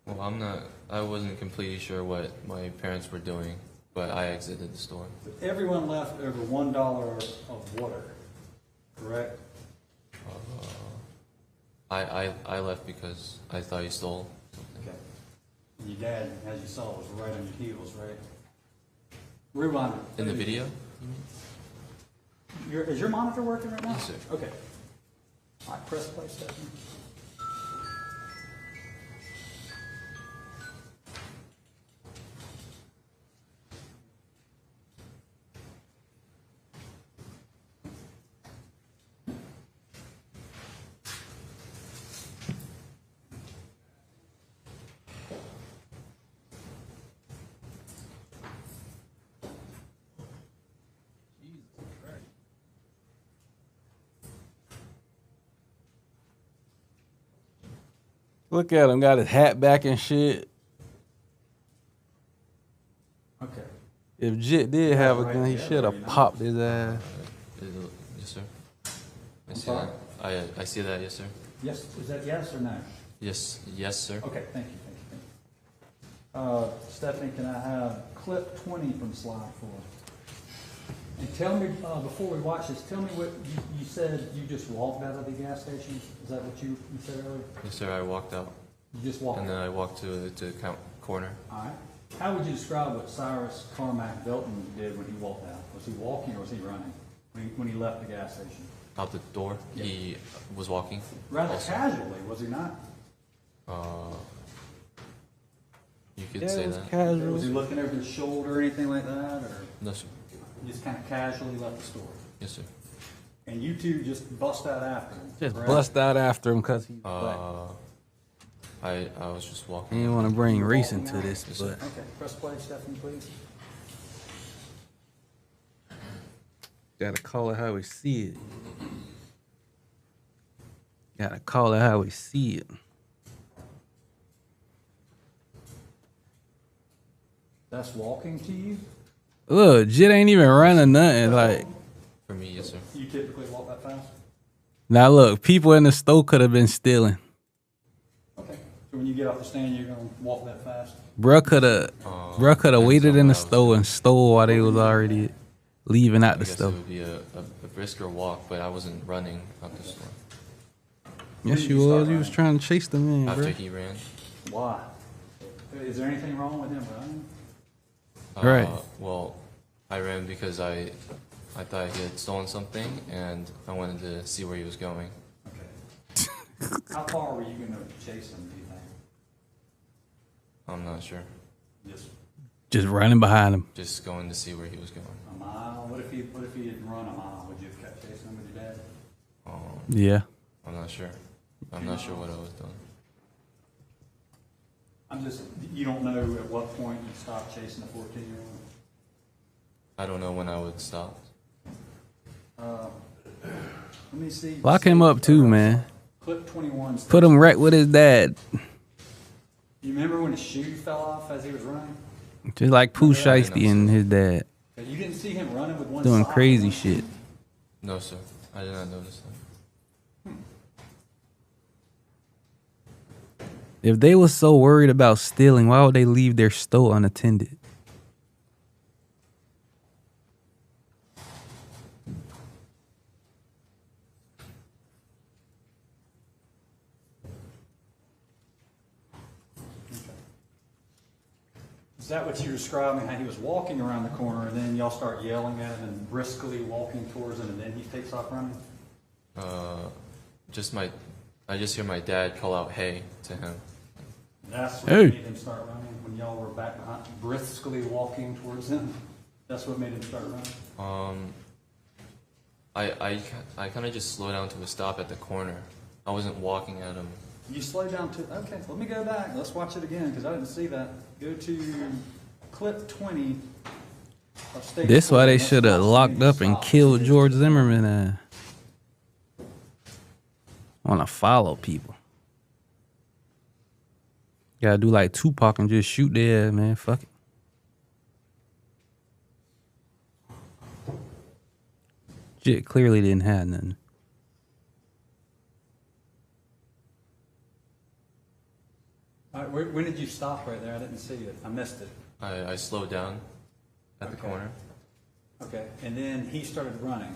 Well, I wasn't completely sure what my parents were doing, but I exited the store. Everyone left over $1 of water, correct? I left because I thought he stole something. Okay. And your dad, as you saw, was right on your heels, right? Rewind it. In the video? Is your monitor working right now? Yes, sir. Okay. All right, press play, Stephanie. Look at him, got his hat back and shit. Okay. If Jit did have a gun, he should have popped his ass. Yes, sir. I I'm see sorry? that. I see that, yes, sir. Yes, is that yes or no? Yes, sir. Okay, thank you. Stephanie, can I have clip 20 from slide 4? And tell me, before we watch this, tell me what you said you just walked out of the gas station? Is that what you said earlier? Yes, sir. I walked out. You just walked And then I walked to the corner. All right. How would you describe what Cyrus Carmack Belton did when he walked out? Was he walking or was he running when he left the gas station? out the door. He was walking. Rather also. casually, was he not? You could say that. Casual. Was he looking over his shoulder or anything like that, or No, sir. he just kind of casually left the store? Yes, sir. And you two just bust out after him? Just correct? bust out after him because he's black. I was just walking. I didn't want to bring race into this, Yes, but sir. Okay, press play, Stephanie, please. gotta call it how we see it. Gotta call it how we see it. That's walking to you? Look, Jit ain't even running nothing. Like, For me, yes, sir. You typically walk that fast? now look, people in the store could have been stealing. Okay. So when you get off the stand, you're gonna walk that fast? Bruh could have waited in the store and stole while they was already leaving out I the guess store. it would be a brisker walk, but I wasn't running out the store. Yes, you was. You was trying to chase the man, After bro. he ran. Why? Is there anything wrong with him running? Right. Well, I ran because I thought he had stolen something, and I wanted to see where he was going. Okay. How far were you gonna chase him, do you think? I'm not sure. Just running behind him. Just going to see where he was going. A mile? What if he had run a mile? Would you have kept chasing him with your dad? Yeah. I'm not sure. I'm not sure what I was doing. You don't know at what point you stopped chasing a 14-year-old? I don't know when I would stop. Let me see. Lock him up too, man. Clip 21. Put him right with his dad. You remember when his shoe fell off as he was running? Just like Pooh Shiesty and his dad. You didn't see him running with one Doing sock crazy on? shit. No, sir. I did not notice that. If they was so worried about stealing, why would they leave their store unattended? Is that what you were describing, how he was walking around the corner and then y'all start yelling at him and briskly walking towards him and then he takes off running? I just hear my dad call out "Hey" to him. That's what made him start running when y'all were back behind, briskly walking towards him? That's what made him start running? I kind of just slowed down to a stop at the corner. I wasn't walking at him. You slowed down to, okay, let me go back. Let's watch it again because I didn't see that. Go to clip 20 of stage This why 4. they Let's should have watch locked up and killed George Zimmerman. Want to follow people. Gotta do like Tupac and just shoot their ass, man. Fuck it. Shit clearly didn't have nothing. All right, when did you stop right there? I didn't see it. I missed it. I slowed down at the corner. Okay, and then he started running.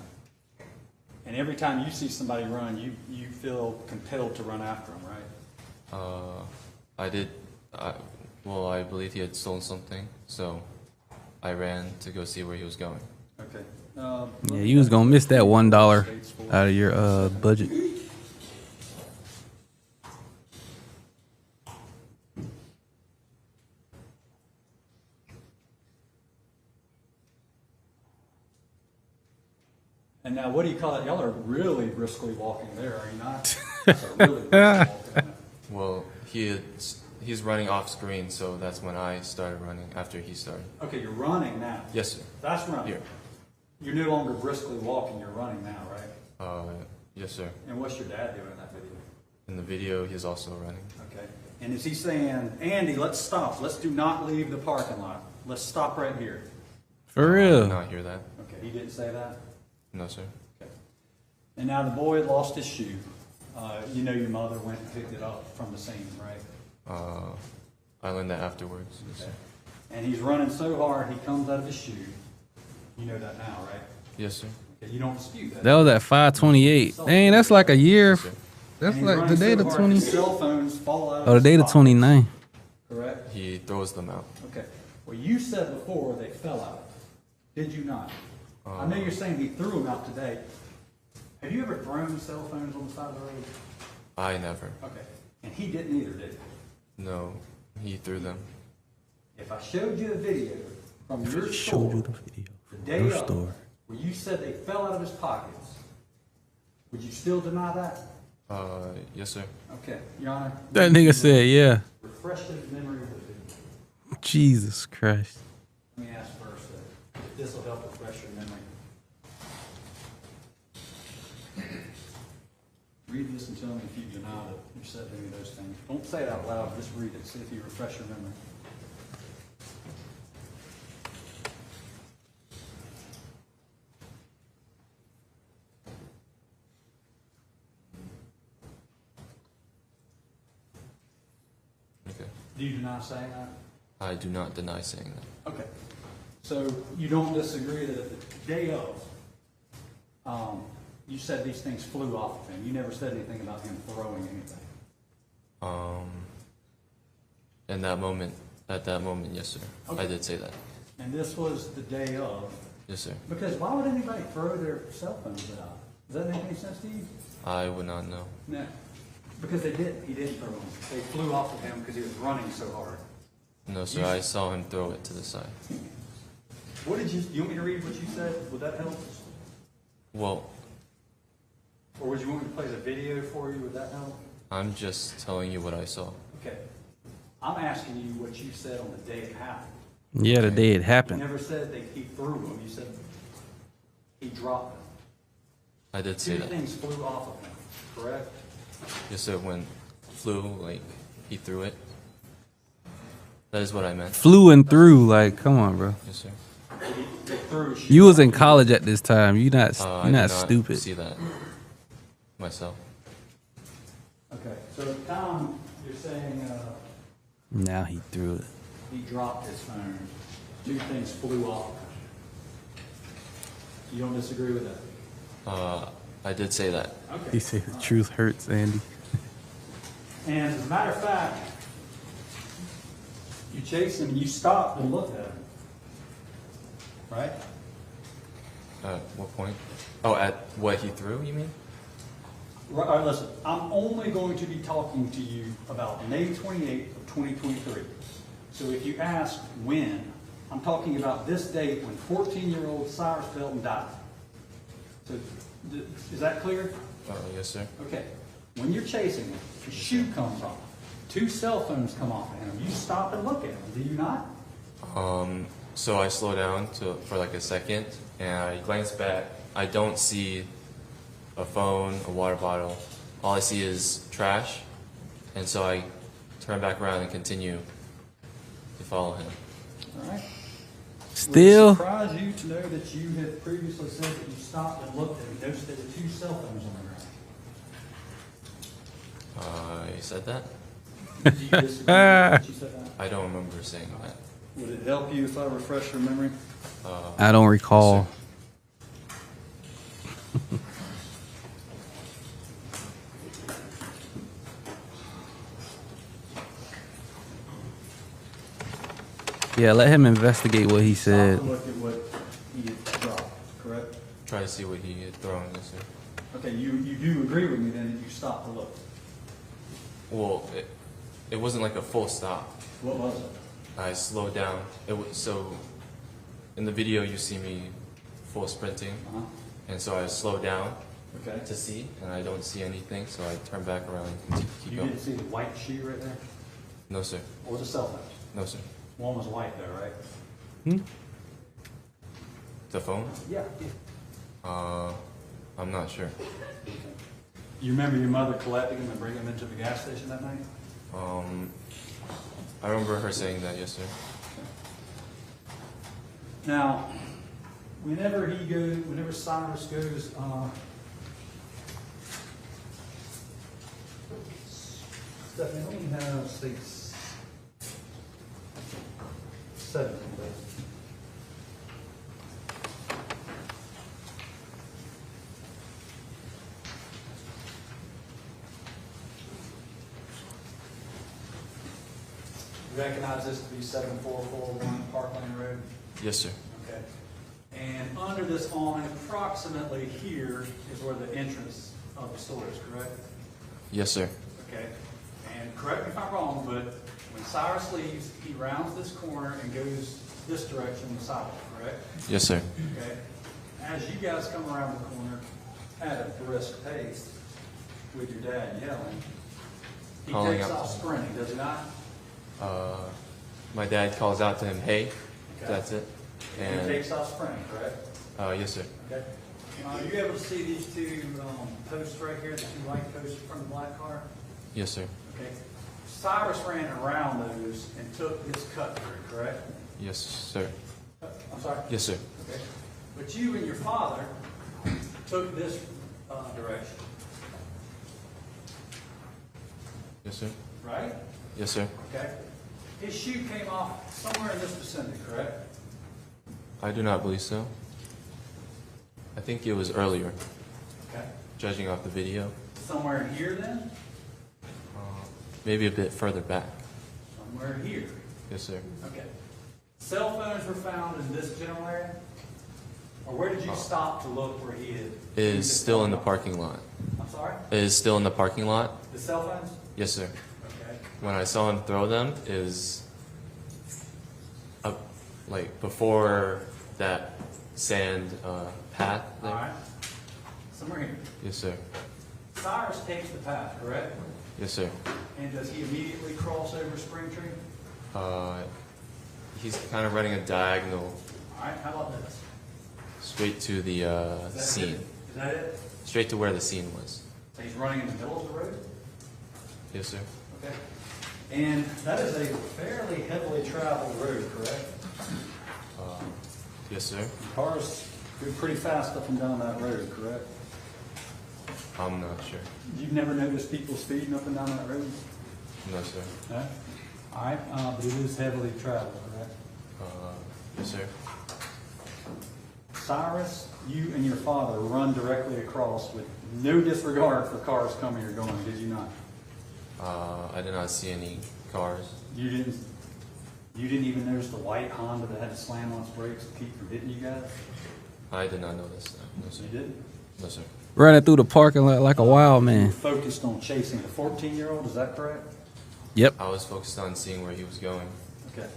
And every time you see somebody run, you feel compelled to run after him, right? I did. Well, I believe he had stolen something, so I ran to go see where he was going. Okay. Yeah, you was gonna miss that $1 out of your budget. And now, what do you call it? Y'all are really briskly walking there, are you not? That's a really brisk walk. Well, he's running off screen, so that's when I started running after he started. Okay, you're running now. Yes, sir. That's running. Here. You're no longer briskly walking, you're running now, right? Yes, sir. And what's your dad doing in that video? In the video, he's also running. Okay. And is he saying, Andy, let's stop. Let's do not leave the parking lot. Let's stop right here. For real. I did not hear that. Okay, he didn't say that? No, sir. Okay. And now the boy had lost his shoe. You know your mother went and picked it up from the scene, right? I learned that afterwards. Yes, Okay. sir. And he's running so hard, he comes out of his shoe. You know that now, right? Yes, sir. Okay, you don't dispute that. That was at 528. Dang, that's like a year. That's And he's like the running day so to hard, 20. his cell phones fall out of Oh, the his day to pocket. 29. Correct? He throws them out. Okay. Well, you said before they fell out. Did you not? I know you're saying he threw them out today. Have you ever thrown cell phones on the side of the road? I never. Okay. And he didn't either, did he? No, he threw them. If I showed you a video from your Showed store, you the video. the day Your of, store. where you said they fell out of his pockets, would you still deny that? Yes, sir. Okay, Your Honor. That nigga said, yeah. Refresh his memory of the video. Jesus Christ. Let me ask first, if this will help refresh your memory. Read this and tell me if you denied it, you said any of those things. Don't say it out loud, just read it, see if you refresh your memory. Okay. Do you deny saying that? I do not deny saying that. Okay. So you don't disagree that the day of, you said these things flew off of him. You never said anything about him throwing anything. In that moment, at that moment, yes, sir. Okay. I did say that. And this was the day of. Yes, sir. Because why would anybody throw their cell phones out? Does that make any sense to you? I would not know. No. Because they didn't. He didn't throw them. They flew off of him because he was running so hard. No, sir. I saw him throw it to the side. What did you want me to read what you said? Would that help? Well, Or would you want me to play the video for you? Would that help? I'm just telling you what I saw. Okay. I'm asking you what you said on the day it happened. Yeah, the day it You happened. never said that he threw them. You said he dropped them. I did say Two that. things flew off of him, correct? Yes, sir. When flew, like, he threw it. That is what I meant. Flew and through, like, come on, bro. Yes, sir. They threw a shoe. You was in college at this time. You not I you did not stupid. see that myself. Okay. So at the time, you're saying Now he threw it. he dropped his phone. Two things flew off of him. You don't disagree with that? I did say that. Okay. He said the truth hurts, Andy. And as a matter of fact, you chased him and you stopped and looked at him. Right? At what point? Oh, at what he threw, you mean? Right, all right, listen, I'm only going to be talking to you about May 28th of 2023. So if you ask when, I'm talking about this date when 14-year-old Cyrus Belton died. So is that clear? Yes, sir. Okay. When you're chasing him, his shoe comes off. Two cell phones come off of him. You stop and look at them, do you not? So I slow down for like a second, and I glance back. I don't see a phone, a water bottle. All I see is trash, and so I turn back around and continue to follow him. All right. Still. Would it surprise you to know that you had previously said that you stopped and looked and noticed there were two cell phones on the ground? You said that? Do you disagree that you said that? I don't remember saying that. Would it help you if I refresh your memory? I don't recall. Yeah, let him investigate what he said. Stop to look at what he had dropped, correct? Try to see what he had thrown, yes, sir. Okay, you do agree with me then that you stopped to look. Well, it wasn't like a full stop. What was it? I slowed down. So in the video you see me full sprinting, and so I slowed down to see, and I don't see anything, so I turn back around and keep You going. didn't see the white shoe right there? No, sir. Or the cell phone? No, sir. One was white though, right? The phone? Yeah. I'm not sure. You remember your mother collecting him and bringing him into the gas station that night? I remember her saying that, yes, sir. Now, whenever Cyrus goes, Stephanie, let me have 7, please. You recognize this to be 7441 Parkland Road? Yes, sir. Okay. And under under this awning, approximately here is where the entrance of the store is, correct? Yes, sir. Okay. And correct me if I'm wrong, but when Cyrus leaves, he rounds this corner and goes this direction south, correct? Yes, sir. Okay. As you guys come around the corner at a brisk pace with your dad yelling, he Calling takes out off to him. sprinting, does he not? My dad calls out to him, "Hey," Okay. that's it. He And takes off sprinting, correct? yes, sir. Okay. Are you able to see these two posts right here, the two white posts from the black car? Yes, sir. Okay. Cyrus ran around those and took this cut through, correct? Yes, sir. I'm sorry? Yes, sir. Okay. But you and your father took this direction, Yes, sir. right? Yes, sir. Okay. His shoe came off somewhere in this vicinity, correct? I do not believe so. I think it was earlier, Okay. judging off the video. Somewhere in here then? Maybe a bit further back. Somewhere here. Yes, sir. Okay. Cell phones were found in this general area? Or where did you stop to look where he is? It is still in the parking lot. I'm sorry? It is still in the parking lot. The cell phones? Yes, sir. Okay. When I saw him throw them, it was up, like before that sand path there. All right. Somewhere here. Yes, sir. Cyrus takes the path, correct? Yes, sir. And does he immediately cross over Springtree? He's kind of running a diagonal All right, how about this? straight to the Is that scene. it? Is that it? Straight to where the scene was. So he's running in the middle of the road? Yes, sir. Okay. And that is a fairly heavily traveled road, correct? Yes, sir. Cars go pretty fast up and down that road, correct? I'm not sure. You've never noticed people speeding up and down that road? No, sir. No? All right, but it is heavily traveled, correct? Yes, sir. Cyrus, you and your father run directly across with no disregard for cars coming or going, did you not? I did not see any cars. You didn't even notice the white Honda that had to slam on its brakes to keep from hitting you guys? I did not notice that. No, sir. You didn't? No, sir. Running through the parking lot like a wild You were man. focused on chasing the 14-year-old, is that correct? Yep. I was focused on seeing where he was going. Okay.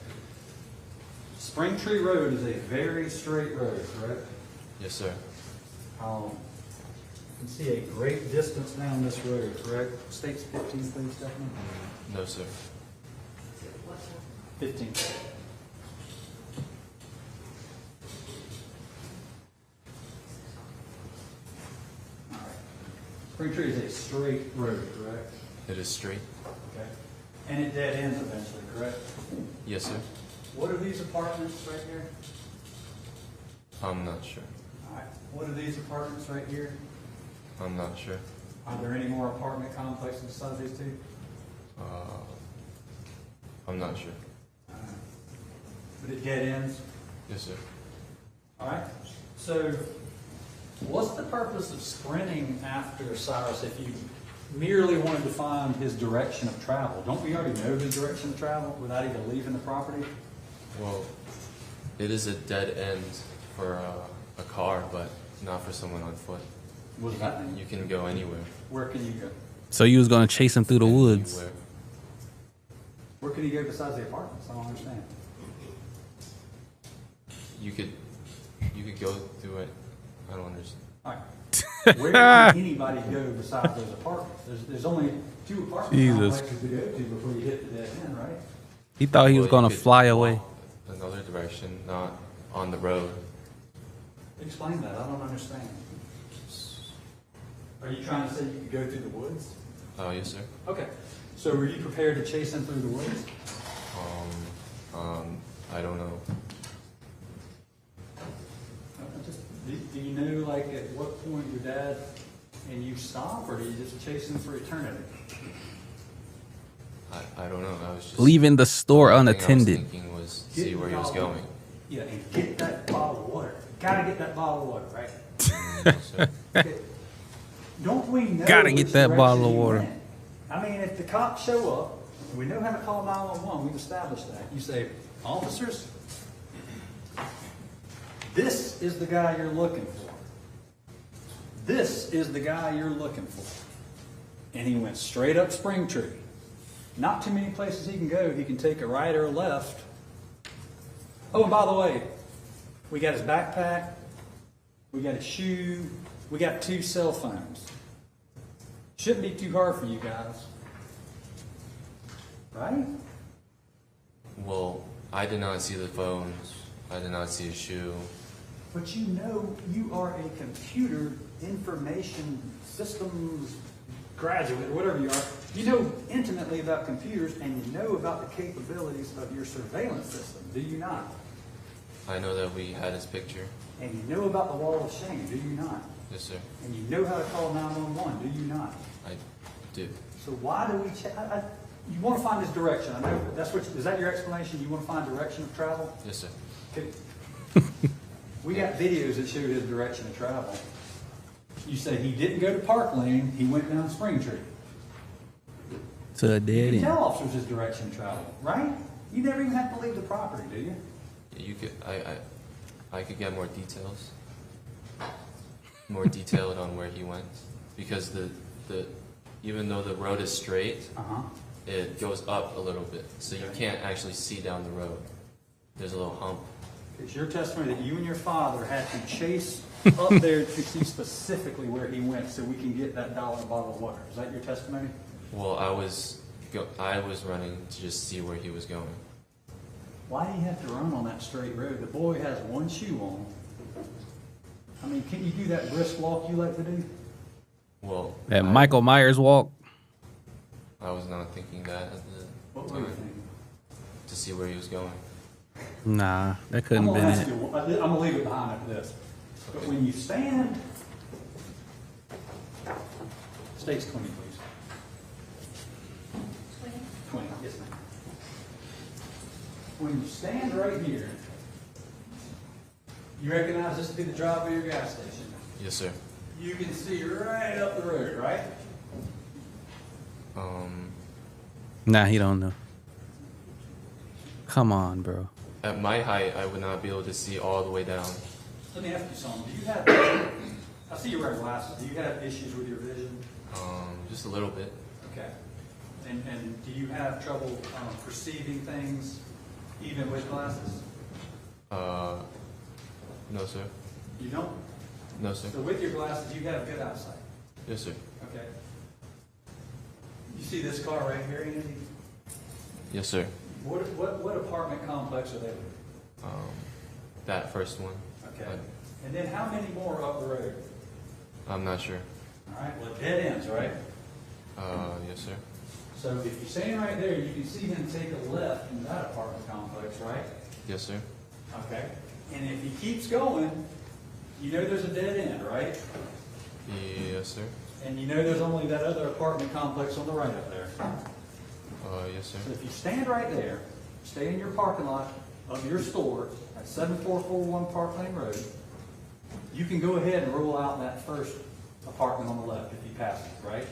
Springtree Road is a very straight road, correct? Yes, sir. You can see a great distance down this road, correct? States 15, please, Stephanie. No, sir. 15. All right. Springtree is a straight road, correct? It is straight. Okay. And it dead ends eventually, correct? Yes, sir. What are these apartments right here? I'm not sure. All right. What are these apartments right here? I'm not sure. Are there any more apartment complexes besides these two? I'm not sure. But it dead ends? Yes, sir. All right. So what's the purpose of sprinting after Cyrus if you merely wanted to find his direction of travel? Don't we already know his direction of travel without even leaving the property? Well, it is a dead end for a car, but not for someone on foot. What does that mean? You can go anywhere. Where can you go? So you was gonna chase him through the woods. Anywhere. Where can you go besides the apartments? I don't understand. You could go through it. I don't understand. All right. Where can anybody go besides those apartments? There's only 2 apartment Jesus. complexes to go to before you hit the dead end, right? He thought he was Well, gonna you could fly away. walk another direction, not on the road. Explain that. I don't understand. Are you trying to say you could go through the woods? Oh, yes, sir. Okay. So were you prepared to chase him through the woods? I don't know. Do you know, like, at what point your dad and you stop, or do you just chase him for eternity? I don't know. I was just Leaving the store the only thing unattended. I was thinking was see where he was going. Yeah, and get that bottle of water. Gotta get that bottle of water, right? Yes, sir. Okay. Don't we know? Gotta get which that direction bottle of he water. went? I mean, if the cops show up, and we know how to call 911, we've established that. You say, officers, this is the guy you're looking for. This is the guy you're looking for. And he went straight up Springtree. Not too many places he can go. He can take a right or a left. Oh, and by the way, we got his backpack, we got his shoe, we got 2 cell phones. Shouldn't be too hard for you guys. Right? Well, I did not see the phones. I did not see a shoe. But you know you are a computer information systems graduate, or whatever you are. You know intimately about computers, and you know about the capabilities of your surveillance system, do you not? I know that we had his picture. And you know about the wall of shame, do you not? Yes, sir. And you know how to call 911, do you not? I do. So why do we you want to find his direction. I know that's what, is that your explanation? You want to find direction of travel? Yes, sir. Okay. We got videos that show his direction of travel. You say he didn't go to Park Lane, he went down Springtree. To a You dead can end. tell officers his direction of travel, right? You never even have to leave the property, do you? You could. I could get more details. More detailed on where he went, because the even though the road is straight, it goes up a little bit, so you can't actually see down the road. There's a little hump. It's your testimony that you and your father had to chase up there to see specifically where he went so we can get that $1 bottle of water. Is that your testimony? Well, I was running to just see where he was going. Why do you have to run on that straight road? The boy has 1 shoe on. I mean, can you do that brisk walk you like to do? Well, That Michael Myers walk. I was not thinking that at the What were you time. thinking? To see where he was going. Nah, that couldn't I'm have gonna been ask it. you, I'm gonna leave it behind after this. But when you stand, states 20, please. 20, yes, ma'am. When you stand right here, you recognize this to be the driveway of your gas station. Yes, sir. You can see right up the road, right? Nah, he don't know. Come on, bro. At my height, I would not be able to see all the way down. Let me ask you something. Do you have, I see you wearing glasses. Do you have issues with your vision? Just a little bit. Okay. And do you have trouble perceiving things even with glasses? No, sir. You don't? No, sir. So with your glasses, you have good eyesight. Yes, sir. Okay. You see this car right here, Andy? Yes, sir. What apartment complex are they with? That first one. Okay. And then how many more up the road? I'm not sure. All right. Well, dead ends, right? Yes, sir. So if you're standing right there, you can see him take a left in that apartment complex, right? Yes, sir. Okay. And if he keeps going, you know there's a dead end, right? Yes, sir. And you know there's only that other apartment complex on the right up there. Yes, sir. So if you stand right there, stay in your parking lot of your store at 7441 Park Lane Road, you can go ahead and rule out that first apartment on the left if he passes, right?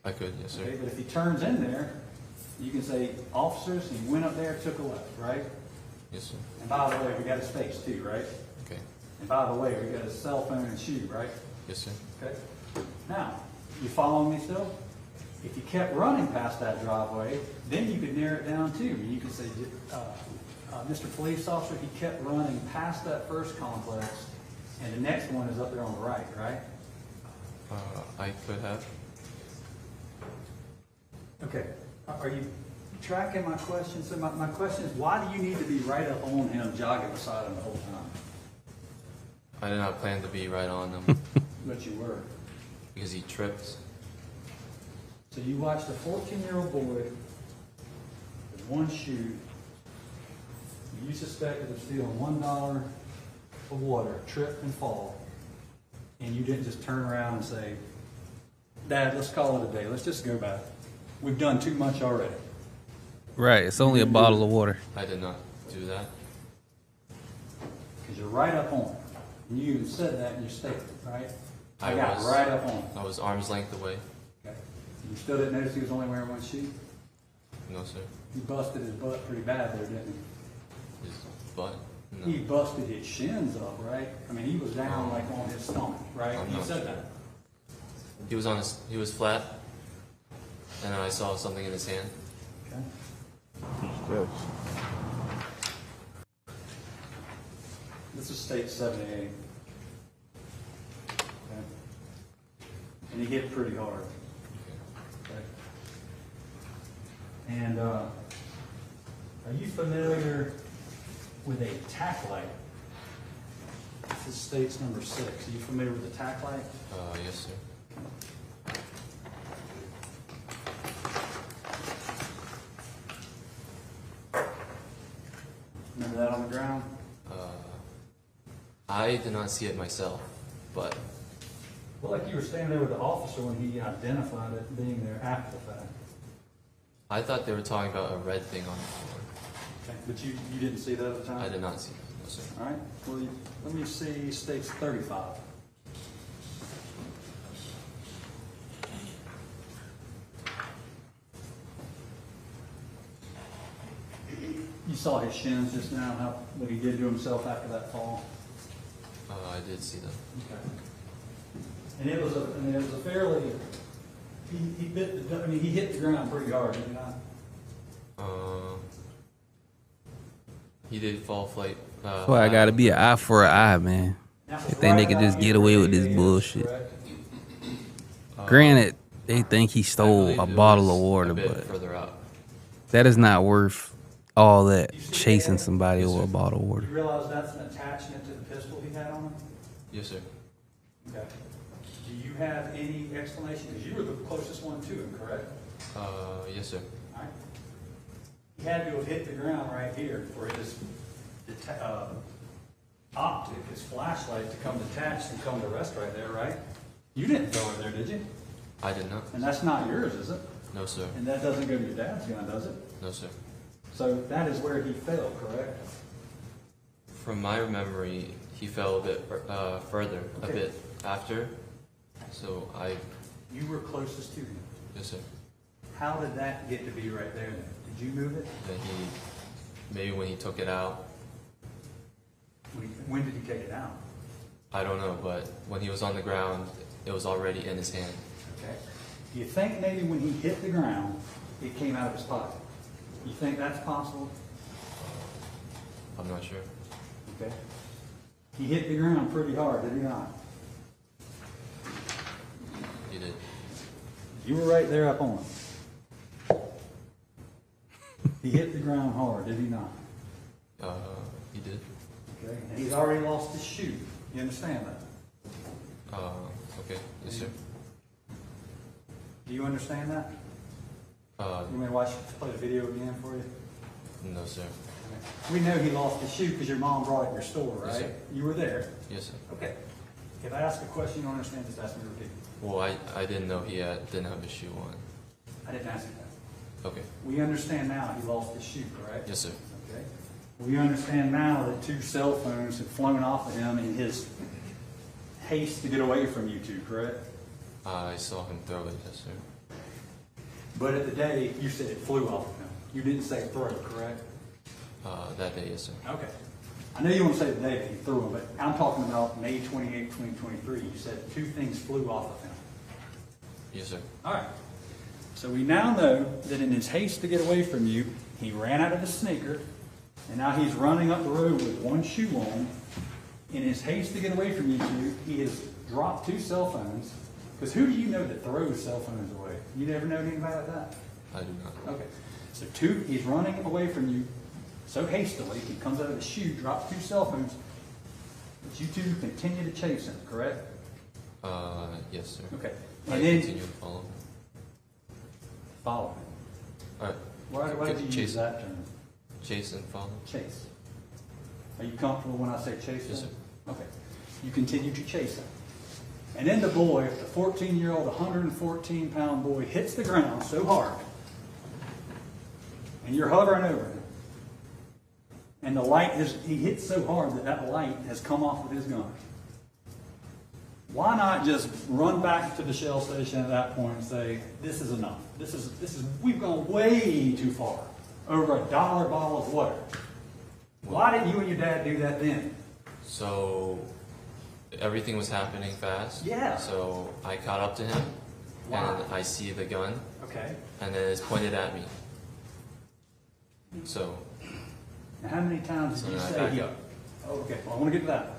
I could, yes, sir. Okay, but if he turns in there, you can say, officers, he went up there, took a left, right? Yes, sir. And by the way, we got his face too, right? Okay. And by the way, we got his cell phone and shoe, right? Yes, sir. Okay. Now, you following me still? If you kept running past that driveway, then you could narrow it down too. You could say, Mr. Police Officer, he kept running past that first complex, and the next one is up there on the right, right? I could have. Okay. Are you tracking my question? So my question is, why do you need to be right up on him, jogging beside him the whole time? I did not plan to be right on him. But you were. Because he tripped. So you watched a 14-year-old boy with 1 shoe. You suspected of stealing $1 of water, trip and fall. And you didn't just turn around and say, Dad, let's call it a day. Let's just go back. We've done too much already. Right, it's only a bottle of water. I did not do that. Because you're right up on it. And you even said that in your statement, right? I got was right up on it. I was arm's length away. Okay. You still didn't notice he was only wearing 1 shoe? No, sir. You busted his butt pretty bad there, didn't you? His butt? he busted his shins up, right? I mean, he was down like on his stomach, right? I'm You not said sure. that. He was flat, and I saw something in his hand. Okay. This is state 78. Okay. And he hit pretty hard. Okay. And are you familiar with a tack light? This is states number 6. Are you familiar with the tack light? Yes, sir. Remember that on the ground? I did not see it myself, but Well, like you were standing there with the officer when he identified it being there after the fact. I thought they were talking about a red thing on the floor. Okay. But you didn't see that at the time? I did not see it, no, sir. All right. Well, let me see states 35. You saw his shins just now, how what he did to himself after that fall. I did see that. Okay. And it was a fairly. He bit the. I mean, he hit the ground pretty hard, did he not? He did fall flat. That's why I gotta be an eye for an eye, man. They think they can just get away with this bullshit. Granted, they think he stole a bottle of water, a bit but further out. that is not worth all that chasing somebody over a bottle of water. You realize that's an attachment to the pistol he had on him? Yes, sir. Okay. Do you have any explanation? Because you were the closest one to him, correct? Yes, sir. All right. He had to have hit the ground right here for his optic, his flashlight, to come detached and come to rest right there, right? You didn't throw it there, did you? I did not. And that's not yours, is it? No, sir. And that doesn't go to your dad's gun, does it? No, sir. So that is where he fell, correct? From my memory, he fell a bit further, a bit after. So You were closest to him. Yes, sir. How did that get to be right there then? Did you move it? Then maybe when he took it out. When did he take it out? I don't know, but when he was on the ground, it was already in his hand. Okay. Do you think maybe when he hit the ground, it came out of his pocket? You think that's possible? I'm not sure. Okay. He hit the ground pretty hard, did he not? He did. You were right there up on him. He hit the ground hard, did he not? He did. Okay. And he's already lost his shoe. You understand that? Okay. Yes, sir. Do you understand that? You want me to play the video again for you? No, sir. We know he lost his shoe because your mom brought it in your store, right? Yes, sir. You were there. Yes, sir. Okay. If I ask a question you don't understand, just ask me to repeat. Well, I didn't know he didn't have his shoe on. I didn't ask you that. Okay. We understand now he lost his shoe, correct? Yes, sir. Okay. We understand now that 2 cell phones had flown off of him in his haste to get away from you two, correct? I saw him throw it, yes, sir. But at the day, you said it flew off of him. You didn't say throw, correct? That day, yes, sir. Okay. I know you want to say the day that he threw them, but I'm talking about May 28, 2023. You said 2 things flew off of him. Yes, sir. All right. So we now know that in his haste to get away from you, he ran out of his sneaker, and now he's running up the road with 1 shoe on. In his haste to get away from you two, he has dropped 2 cell phones. Because who do you know that throws cell phones away? You never know anybody like that? I do not. Okay. So he's running away from you so hastily, he comes out of the shoe, drops 2 cell phones, but you two continue to chase him, correct? Yes, sir. Okay. I And then continue to follow him. follow him. All right. Why did you Chase. use that term? Chase and follow. Chase. Are you comfortable when I say chase? Yes, him? sir. Okay. You continue to chase him. And then the boy, the 14-year-old, 114-pound boy, hits the ground so hard, and you're hovering over him. And the light he hits so hard that light has come off with his gun. Why not just run back to the Shell station at that point and say, this is enough. We've gone way too far. Over $1 bottle of water. Why didn't you and your dad do that then? So everything was happening fast. Yeah. So I caught up to him, Wow. and I see the gun, Okay. and then it's pointed at me. So Now, how many times So did you then I say back he... up. Oh, okay, well, I want to get to that.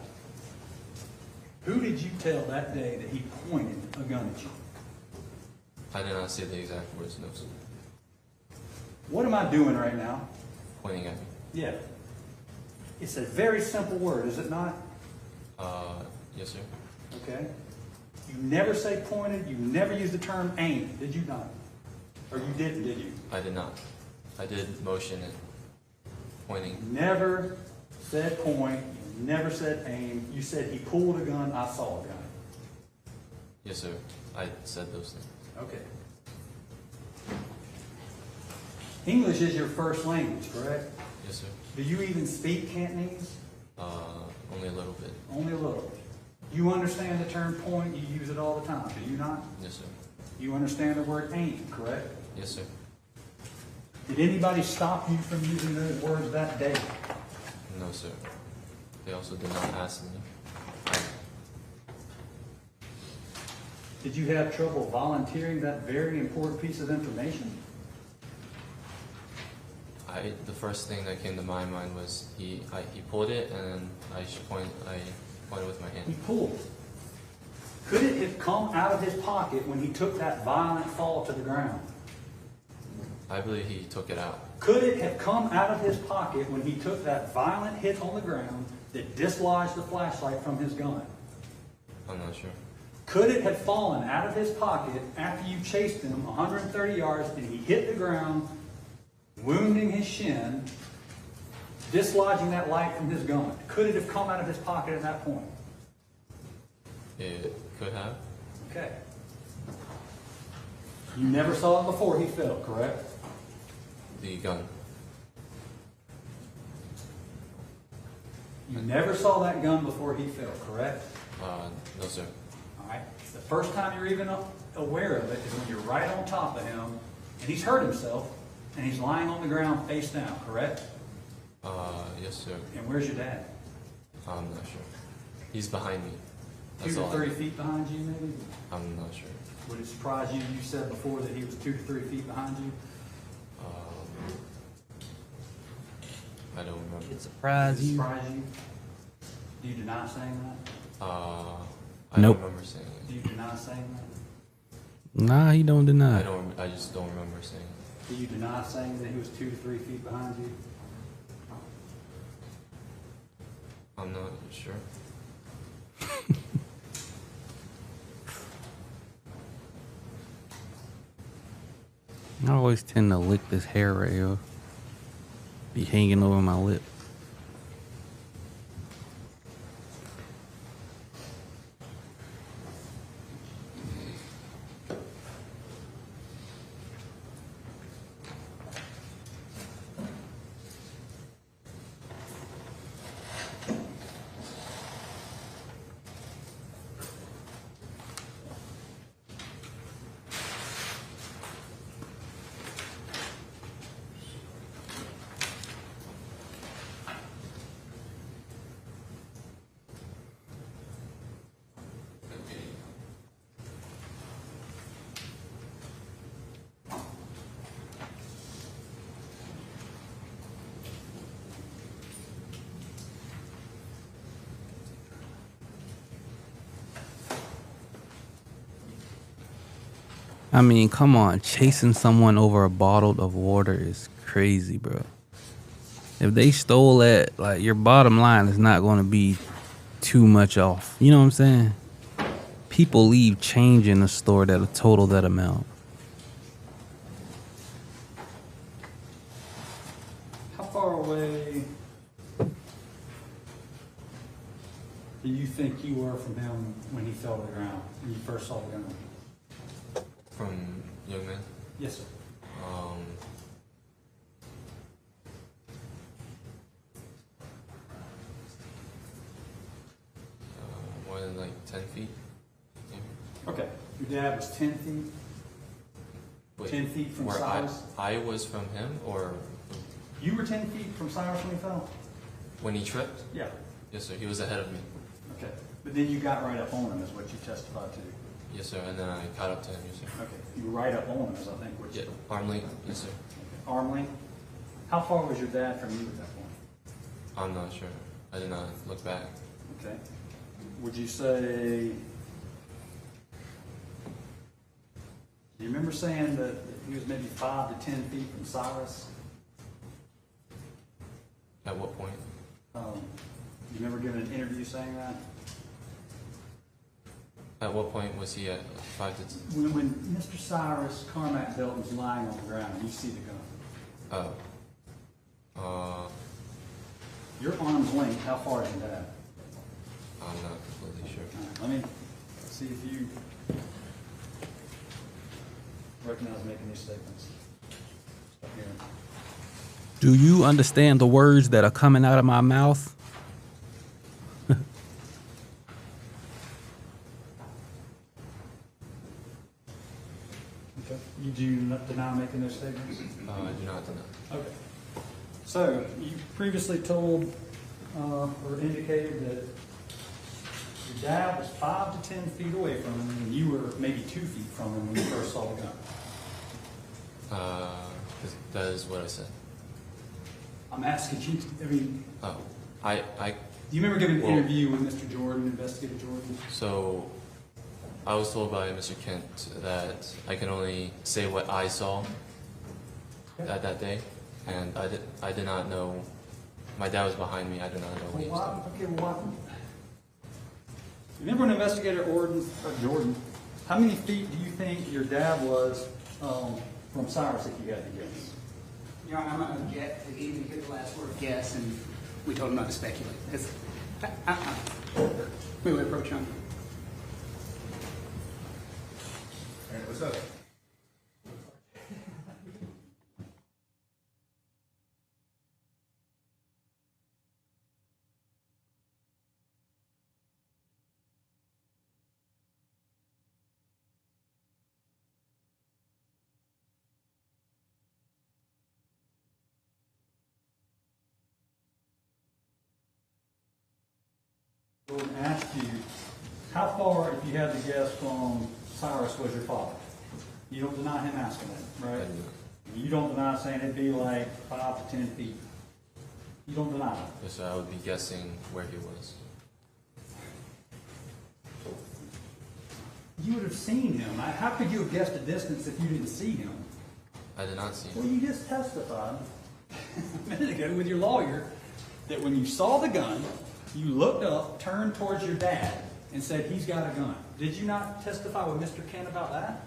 Who did you tell that day that he pointed a gun at you? I did not say the exact words, no, sir. What am I doing right now? Pointing at me. Yeah. It's a very simple word, is it not? Yes, sir. Okay. You never say pointed, you never use the term aim, did you not? Or you didn't, did you? I did not. I did motion and pointing. Never said point, you never said aim. You said he pulled a gun, I saw a gun. Yes, sir. I said those things. Okay. English is your first language, correct? Yes, sir. Do you even speak Cantonese? Only a little bit. Only a little. You understand the term point, you use it all the time, do you not? Yes, sir. You understand the word aim, correct? Yes, sir. Did anybody stop you from using those words that day? No, sir. They also did not ask me. Did you have trouble volunteering that very important piece of information? The first thing that came to my mind was he pulled it, and then I pointed with my hand. He pulled. Could it have come out of his pocket when he took that violent fall to the ground? I believe he took it out. Could it have come out of his pocket when he took that violent hit on the ground that dislodged the flashlight from his gun? I'm not sure. Could it have fallen out of his pocket after you chased him 130 yards and he hit the ground, wounding his shin, dislodging that light from his gun? Could it have come out of his pocket at that point? It could have. Okay. You never saw it before he fell, correct? The gun. You never saw that gun before he fell, correct? No, sir. All right. The first time you're even aware of it is when you're right on top of him and he's hurt himself and he's lying on the ground face down, correct? Yes, sir. And where's your dad? I'm not sure. He's behind me. 2 to 3 feet behind you, maybe? I'm not sure. Would it surprise you? You said before that he was 2 to 3 feet behind you. I don't remember. It surprised Does it you? surprise you? Do you deny saying that? I Nope. don't remember saying it. Do you deny saying that? Nah, he don't deny. I just don't remember saying it. Do you deny saying that he was 2 to 3 feet behind you? I'm not sure. I always tend to lick this hair right here. Be hanging over my lip. I mean, come on. Chasing someone over a bottle of water is crazy, bro. If they stole that, like, your bottom line is not going to be too much off. You know what I'm saying? People leave change in the store that'll total that amount. How far away do you think you were from him when he fell to the ground, when you first saw the gun? From young man? Yes, sir. More than like 10 feet. Maybe. Okay. Your dad was 10 feet? Wait, 10 feet from where Cyrus? I was from him, or? You were 10 feet from Cyrus when he fell? When he tripped? Yeah. Yes, sir. He was ahead of me. Okay. But then you got right up on him, is what you testified to. Yes, sir. And then I caught up to him. Yes, sir. Okay. You were right up on him, is I think what you. Yeah. Arm length. Yes, sir. Arm length. How far was your dad from you at that point? I'm not sure. I did not look back. Okay. Would you say? Do you remember saying that he was maybe 5 to 10 feet from Cyrus? At what point? You remember giving an interview saying that? At what point was he at 5 to 10? When Mr. Cyrus Carmack Belton was lying on the ground, and you see the gun. Your arm's length, how far is your dad? I'm not completely sure. Let me see if you recognize making these statements. Stop here. Do you understand the words that are coming out of my mouth? Okay. You do not deny making those statements? I do not deny. Okay. So, you previously told or indicated that your dad was 5 to 10 feet away from him, and you were maybe 2 feet from him when you first saw the gun. That is what I said. I'm asking you, I mean, Oh, do you remember giving an interview with Mr. Jordan, Investigator Jordan? So, I was told by Mr. Kent that I can only say what I saw at that day, and I did not know. My dad was behind me. I did not know what he was doing. Okay, what? Remember when Investigator Jordan, how many feet do you think your dad was from Cyrus, if you had to guess? Your Honor, I'm not going to get, even hear the last word guess, and we told him not to speculate. We approach him. All right, what's up? Jordan asked you, how far, if you had to guess, from Cyrus was your father? You don't deny him asking that, right? You don't deny saying it'd be like 5 to 10 feet. You don't deny it. Yes, sir. I would be guessing where he was. You would have seen him. How could you have guessed a distance if you didn't see him? I did not see him. Well, you just testified a minute ago with your lawyer that when you saw the gun, you looked up, turned towards your dad, and said, he's got a gun. Did you not testify with Mr. Kent about that?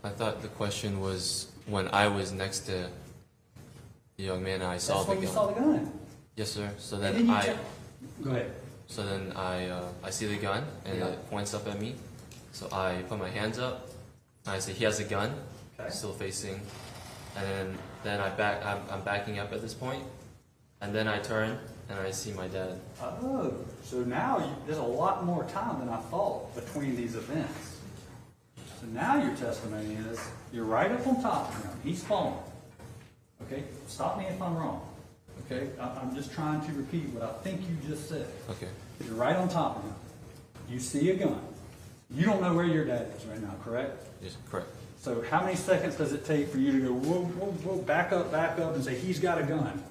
I thought the question was when I was next to the young man and I saw That's the when gun. you saw the gun. Yes, sir. So And then then you I. Go ahead. So then I see the gun and Yeah. it points up at me. So I put my hands up. And I say he has a gun, Okay. still facing. And then I'm backing up at this point. And then I turn and I see my dad. Oh, so now there's a lot more time than I thought between these events. So now your testimony is you're right up on top of him. He's falling. Okay? Stop me if I'm wrong. Okay? I'm just trying to repeat what I think you just said. Okay. You're right on top of him. You see a gun. You don't know where your dad is right now, correct? Yes, correct. So how many seconds does it take for you to go, whoa, whoa, whoa, back up, and say, he's got a gun?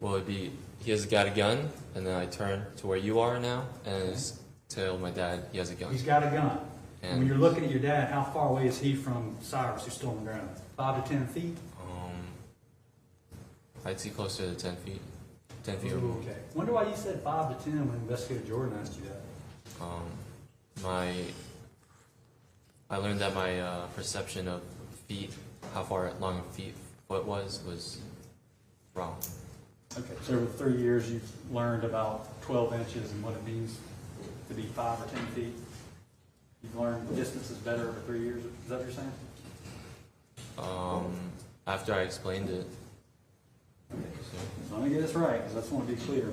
Well, it'd be he has got a gun, and then I turn to where you are now, and tell my dad he has a gun. He's got a gun. And When you're looking at your dad, how far away is he from Cyrus, who's still on the ground? 5 to 10 feet? I'd see closer to 10 feet. 10 feet or more. Okay. Wonder why you said 5 to 10 when Investigator Jordan asked you that. I learned that my perception of feet, how far long a foot was wrong. Okay, so over 3 years, you've learned about 12 inches and what it means to be 5 or 10 feet. You've learned distances better over 3 years. Is that what you're saying? After I explained it. So let me get this right, because I just want to be clear.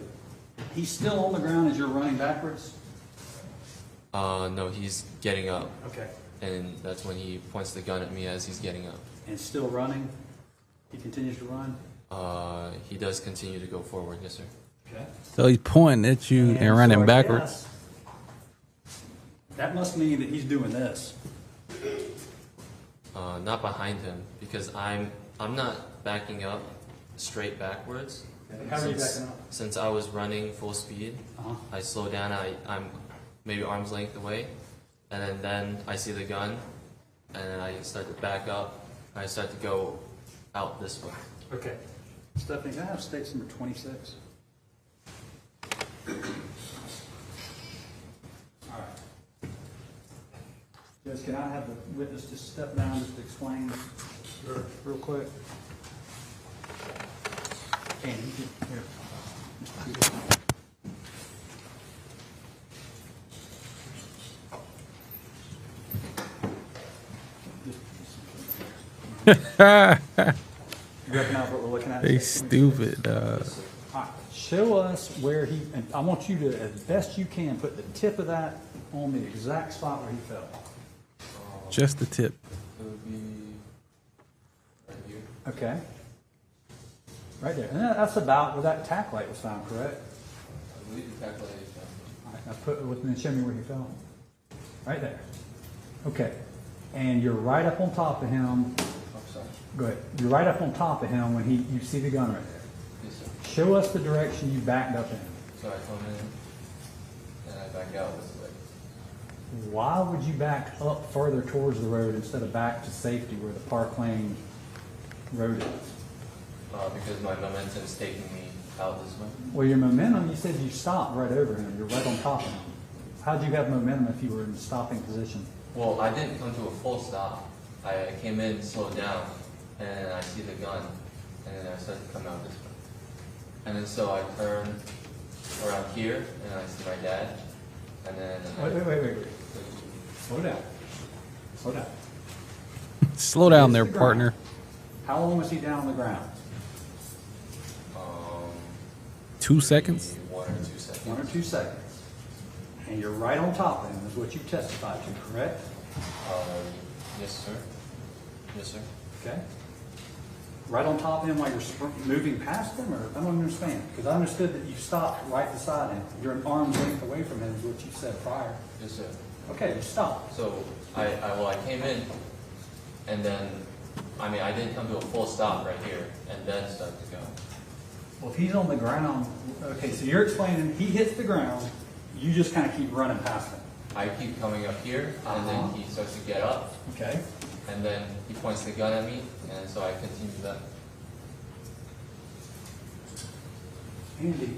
He's still on the ground as you're running backwards? No, he's getting up. Okay. And that's when he points the gun at me as he's getting up. And still running? He continues to run? He does continue to go forward, yes, sir. Okay. So he's pointing at you and running so I backwards. guess that must mean that he's doing this. Not behind him, because I'm not backing up straight backwards. How are you backing up? Since I was running full speed, I slow down. I'm maybe arm's length away, and then I see the gun, and then I start to back up. And I start to go out this way. Okay. Stephanie, can I have states number 26? All right. Judge, can I have the witness just step down just to explain real quick? And you can, here. You recognize what we're looking at? They stupid, All right. Show us where he, and I want you to, as best you can, put the tip of that on the exact spot where he fell. Just the tip. It would be right here. Okay. Right there. And that's about where that tack light was found, correct? I believe the tack light is down. All right. Now put it with me and show me where he fell. Right there. Okay. And you're right up on top of him. Oh, sorry. Go ahead. You're right up on top of him when you see the gun right there. Yes, sir. Show us the direction you backed up in. So I come in, and I back out this way. Why would you back up further towards the road instead of back to safety where the Park Lane road is? Because my momentum's taking me out this way. Well, your momentum, you said you stopped right over him. You're right on top of him. How'd you have momentum if you were in stopping position? Well, I didn't come to a full stop. I came in, slowed down, and then I see the gun, and then I start to come out this way. And then so I turn around here, and I see my dad, and then... Wait. Slow down. Slow down. Slow down there, The partner. ground. How long was he down on the ground? 2 seconds? 1 or 2 seconds. 1 or 2 seconds. And you're right on top of him, is what you testified to, correct? Yes, sir. Yes, sir. Okay. Right on top of him while you're moving past him, or I don't understand, because I understood that you stopped right beside him. You're an arm's length away from him, is what you said prior. Yes, sir. Okay, you stopped. So I came in, and then, I didn't come to a full stop right here, and then start to go. Well, if he's on the ground, okay, so you're explaining he hits the ground, you just kind of keep running past him. I keep coming up here, and then he starts to get up. Okay. And then he points the gun at me, and so I continue that. Andy,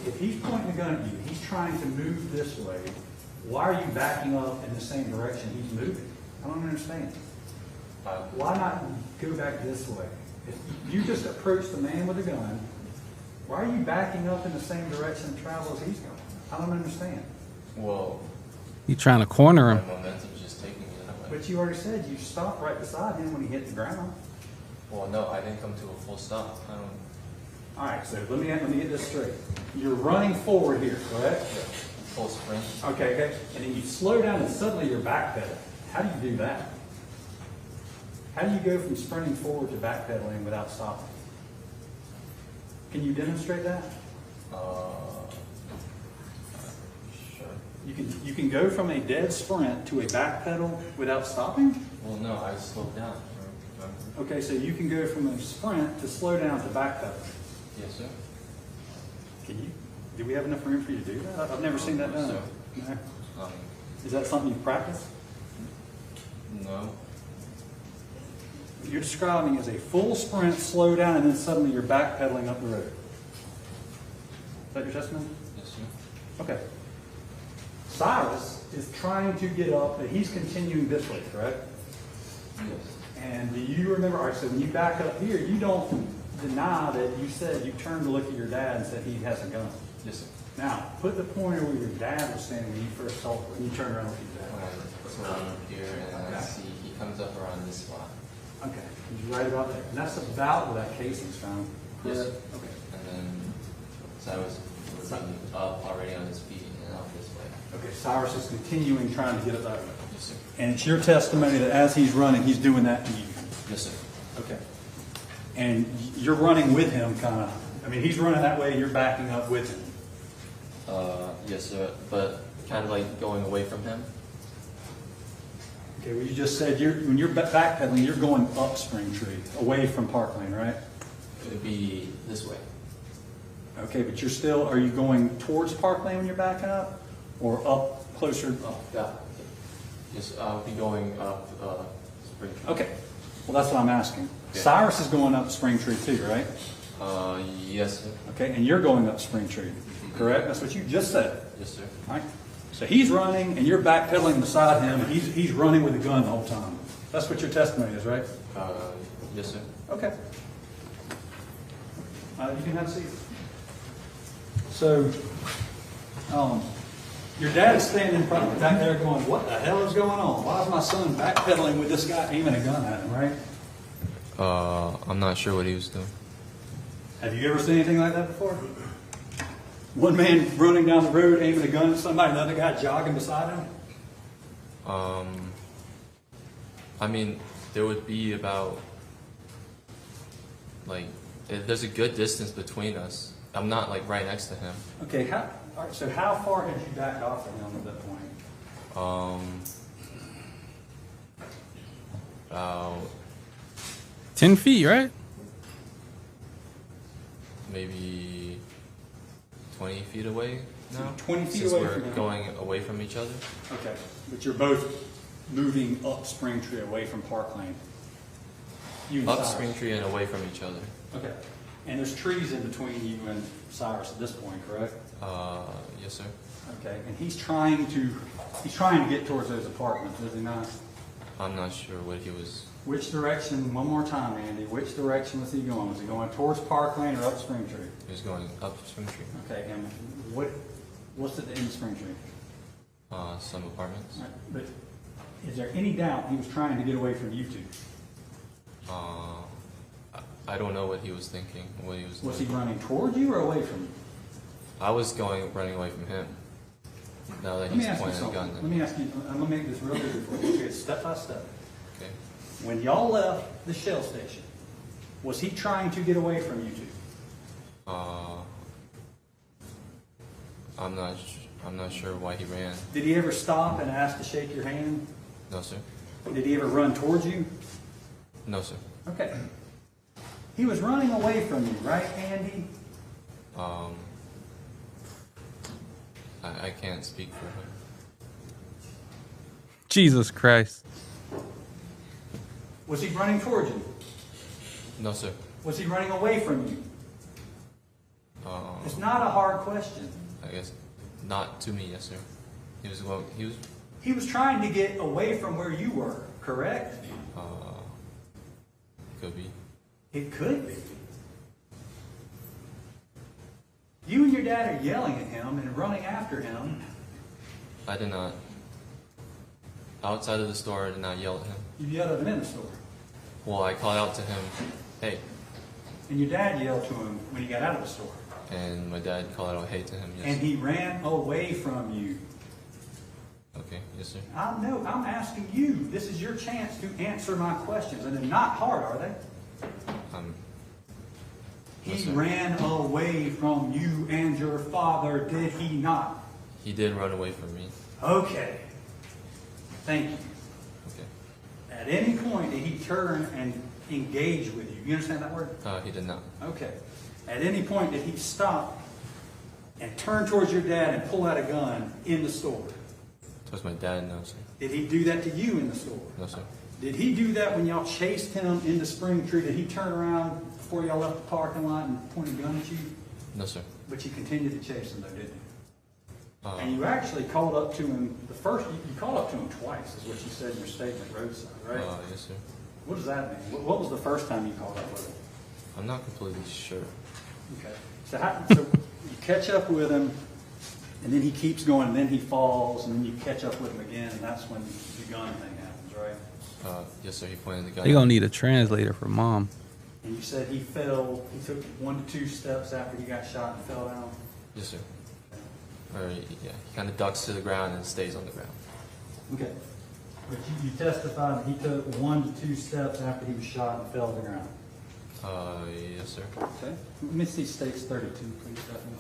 if he's pointing the gun at you, he's trying to move this way, why are you backing up in the same direction he's moving? I don't understand. Why not go back this way? If you just approach the man with the gun, why are you backing up in the same direction of travel as he's going? I don't understand. Well, You trying to corner him. my momentum's just taking me that way. But you already said you stopped right beside him when he hit the ground. Well, no, I didn't come to a full stop. I don't. All right, so let me get this straight. You're running forward here, correct? Full sprint. Okay. And then you slow down and suddenly you're backpedaling. How do you do that? How do you go from sprinting forward to backpedaling without stopping? Can you demonstrate that? Sure. You can go from a dead sprint to a backpedal without stopping? Well, no, I slowed down. Remember? Okay, so you can go from a sprint to slow down to backpedal. Yes, sir. Can you? Do we have enough room for you to do that? I've never seen that done. So, No. Is that something you practice? No. You're describing as a full sprint, slow down, and then suddenly you're backpedaling up the road. Is that your testimony? Yes, sir. Okay. Cyrus is trying to get up, but he's continuing this way, correct? Yes. And do you remember, all right, so when you back up here, you don't deny that you said you turned to look at your dad and said he has a gun. Yes, sir. Now, put the pointer where your dad was standing when you first saw him, when you turned around and looked at your dad. So I'm up here, and then I see he comes up around this spot. Okay, he's right about there. And that's about where that casing's found. Yes, sir. Okay. And then Cyrus was up already on his feet and out this way. Okay, Cyrus is continuing trying to get it that way. Yes, sir. And it's your testimony that as he's running, he's doing that to you. Yes, sir. Okay. And you're running with him, kind of. I mean, he's running that way, you're backing up with him. Yes, sir. But kind of like going away from him. Okay, well, you just said when you're backpedaling, you're going up Springtree, away from Park Lane, right? It would be this way. Okay, but are you going towards Park Lane when you're backing up? Or up closer? Yeah. Yes, I'll be going up Springtree. Okay, well, that's what I'm asking. Okay. Cyrus is going up Springtree too, right? Yes, sir. Okay, and you're going up Springtree, correct? That's what you just said. Yes, sir. All right. So he's running, and you're backpedaling beside him, and he's running with a gun the whole time. That's what your testimony is, right? Yes, sir. Okay. You can have a seat. So, your dad is standing probably back there going, what the hell is going on? Why is my son backpedaling with this guy aiming a gun at him, right? I'm not sure what he was doing. Have you ever seen anything like that before? One man running down the road aiming a gun at somebody, another guy jogging beside him? I mean, there would be about, like, there's a good distance between us. I'm not, like, right next to him. Okay, all right, so how far had you backed off of him at that point? About 10 feet, right? maybe 20 feet away now. 20 feet since away we're from him. going away from each other. Okay, but you're both moving up Springtree away from Park Lane. You and Up Cyrus. Springtree and away from each other. Okay, and there's trees in between you and Cyrus at this point, correct? Yes, sir. Okay, and he's trying to get towards those apartments, is he not? I'm not sure what he was. Which direction, one more time, Andy, which direction was he going? Was he going towards Park Lane or up Springtree? He was going up Springtree. Okay, and what's at the end of Springtree? Some apartments. Right, but is there any doubt he was trying to get away from you two? I don't know what he was thinking. What he was. Was he doing. running toward you or away from you? I was running away from him. Now that he's pointing a gun. Let me ask you. I'm gonna make this real easy for you. Okay, step by step. Okay. When y'all left the Shell station, was he trying to get away from you two? I'm not sure why he ran. Did he ever stop and ask to shake your hand? No, sir. Did he ever run towards you? No, sir. Okay. He was running away from you, right, Andy? I can't speak for him. Jesus Christ. Was he running towards you? No, sir. Was he running away from you? It's not a hard question. I guess not to me, yes, sir. He was trying to get away from where you were, correct? Could be. It could be. You and your dad are yelling at him and running after him. I did not. Outside of the store, I did not yell at him. You yelled at him in the store. Well, I called out to him, hey. And your dad yelled to him when he got out of the store. And my dad called out hey to him, yes. And he ran away from you. Okay, yes, sir. I'm asking you. This is your chance to answer my questions. And they're not hard, are they? He ran away from you and your father, did he not? He did run away from me. Okay. Thank you. Okay. At any point did he turn and engage with you? You understand that word? He did not. Okay. At any point did he stop and turn towards your dad and pull out a gun in the store? Towards my dad, no, sir. Did he do that to you in the store? No, sir. Did he do that when y'all chased him into Springtree? Did he turn around before y'all left the parking lot and point a gun at you? No, sir. But you continued to chase him though, didn't you? And you actually called up to him, you called up to him twice, is what you said in your statement, roadside, right? Yes, sir. What does that mean? What was the first time you called up with him? I'm not completely sure. Okay. So you catch up with him, and then he keeps going, and then he falls, and then you catch up with him again, and that's when the gun thing happens, right? Yes, sir. He pointed the gun. They gonna need a translator for mom. And you said he fell, he took 1 to 2 steps after he got shot and fell down? Yes, sir. Or, yeah, he kind of ducks to the ground and stays on the ground. Okay. But you testified that he took 1 to 2 steps after he was shot and fell to the ground? Yes, sir. Okay. Let me see stakes 32, please, Stephanie.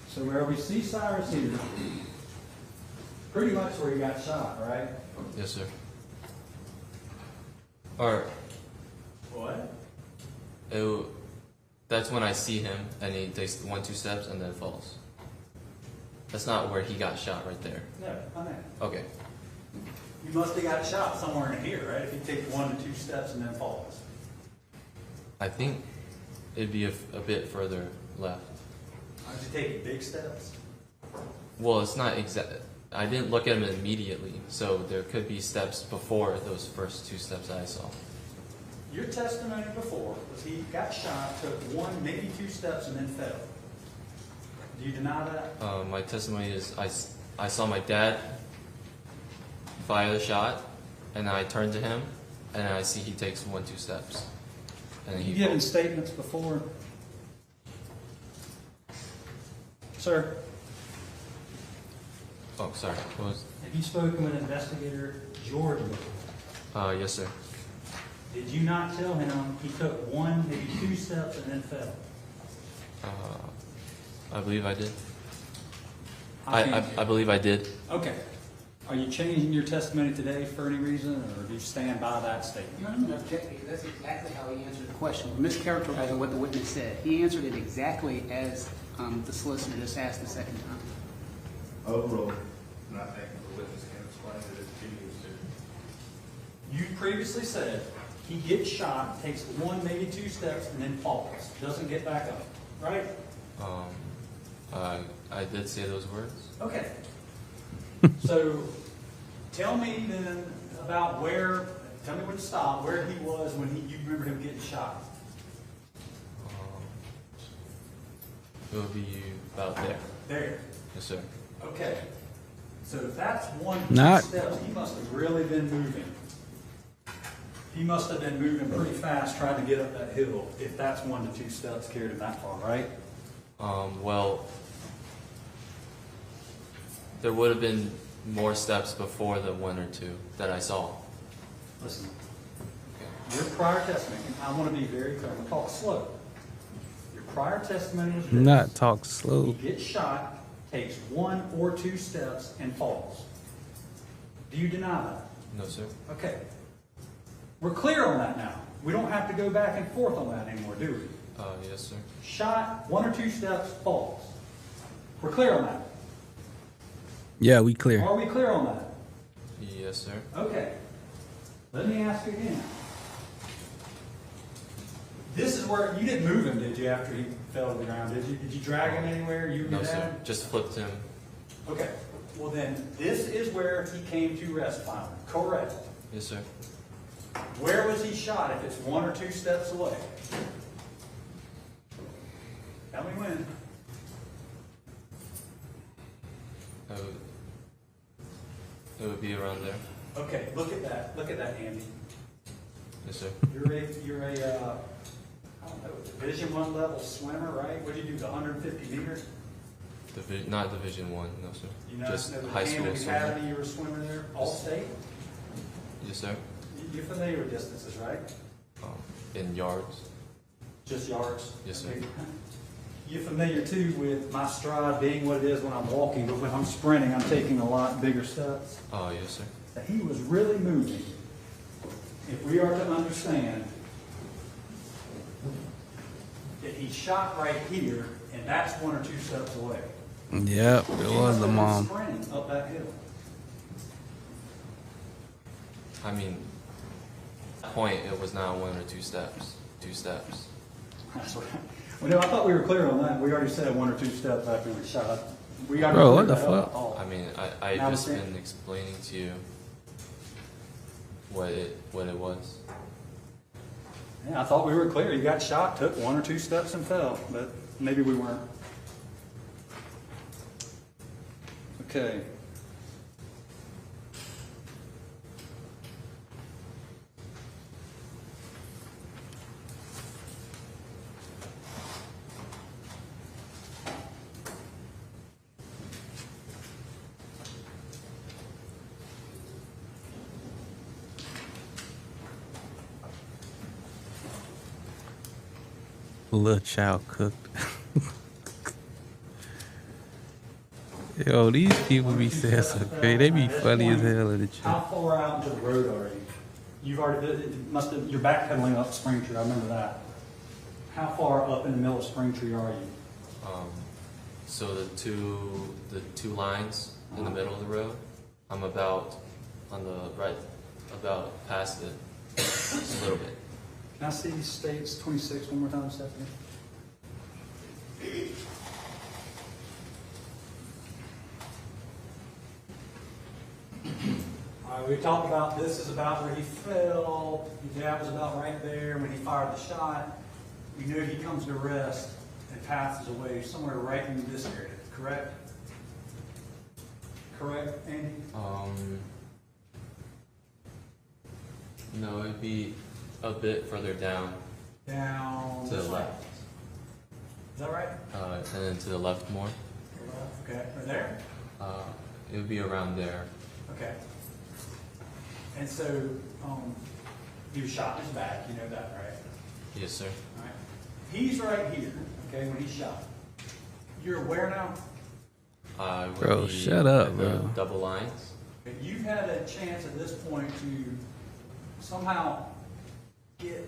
So where we see Cyrus here, pretty much where he got shot, right? Yes, sir. Or What? that's when I see him, and he takes 1-2 steps and then falls. That's not where he got shot right there. No, I know. Okay. You must have got shot somewhere in here, right? If you take 1 to 2 steps and then falls. I think it'd be a bit further left. Aren't you taking big steps? Well, it's not exact. I didn't look at him immediately, so there could be steps before those first 2 steps that I saw. Your testimony before was he got shot, took 1, maybe 2 steps, and then fell. Do you deny that? My testimony is I saw my dad fire the shot, and I turn to him, and I see he takes 1-2 steps. And Have you given statements before? Sir? Oh, sorry. What was? Have you spoken with investigator George before? Yes, sir. Did you not tell him he took 1, maybe 2 steps and then fell? I believe I did. I I believe I did. Okay. Are you changing your testimony today for any reason, or do you stand by that statement? No, I'm going to object because that's exactly how he answered the question. We're mischaracterizing what the witness said. He answered it exactly as the solicitor just asked the second time. Overruled. And I think the witness can explain it if he needs to. You previously said he gets shot, takes 1, maybe 2 steps, and then falls. Doesn't get back up, right? I did say those words. Okay. So tell me then about tell me when to stop, where he was when you remember him getting shot. It would be about there. There. Yes, sir. Okay. So if that's 1 Not- steps, he must have really been moving. He must have been moving pretty fast trying to get up that hill if that's 1 to 2 steps carried him that far, right? Well, there would have been more steps before the 1 or 2 that I saw. Listen, your prior testimony, I want to be very clear, I'm going to talk slow. Your prior testimony was this. Not talk slow. He gets shot, takes 1 or 2 steps, and falls. Do you deny that? No, sir. Okay. We're clear on that now. We don't have to go back and forth on that anymore, do we? Yes, sir. Shot, 1 or 2 steps, falls. We're clear on that. Yeah, we clear. Are we clear on that? Yes, sir. Okay. Let me ask again. This is where you didn't move him, did you, after he fell to the ground? Did you? Did you drag him anywhere? You and No, your sir. dad? Just flipped him. Okay. Well, then this is where he came to rest finally. Correct. Yes, sir. Where was he shot if it's 1 or 2 steps away? Tell me when. It would be around there. Okay, look at that. Look at that, Andy. Yes, sir. You're a I don't know, Division I level swimmer, right? What did you do, the 150 meters? Not Division 1, no, sir. You know, Just know the high school Camden swimmer. Academy, you were a swimmer there, all state? Yes, sir. You're familiar with distances, right? In yards. Just yards? Yes, sir. Okay. You're familiar too with my stride being what it is when I'm walking, but when I'm sprinting, I'm taking a lot bigger steps. Oh, yes, sir. That he was really moving. If we are to understand that he shot right here, and that's 1 or 2 steps away. Yep, it He was must the have been mom. sprinting up that hill. I mean, at that point, it was not 1 or 2 steps. 2 steps. That's what. Well, no, I thought we were clear on that. We already said 1 or 2 steps after we shot. We got. Bro, what the fuck? I mean, I Now just understand. been explaining to you what it was. Yeah, I thought we were clear. He got shot, took 1 or 2 steps and fell, but maybe we weren't. Okay. Little child cooked. Yo, these people be saying so crazy. They be funny as hell in the How chat. far out into the road are you? You've already, it must have, you're backpedaling up Springtree, I remember that. How far up in the middle of Springtree are you? So the two lines in the middle of the road, I'm about on the right, about past it, just a little bit. Can I see states 26 one more time, Stephanie? All right, we talked about this is about where he fell. Your dad was about right there when he fired the shot. We knew he comes to rest and passes away somewhere right in this area, correct? Correct, Andy? No, it'd be a bit further down. Down To the this way. left. Is that right? And then to the left more. Okay, right there? It would be around there. Okay. And so, he was shot in his back, you know that, right? Yes, sir. All right. He's right here, okay, when he's shot. You're aware now? I would Bro, be shut up, at the bro. Double lines. Okay, you've had a chance at this point to somehow get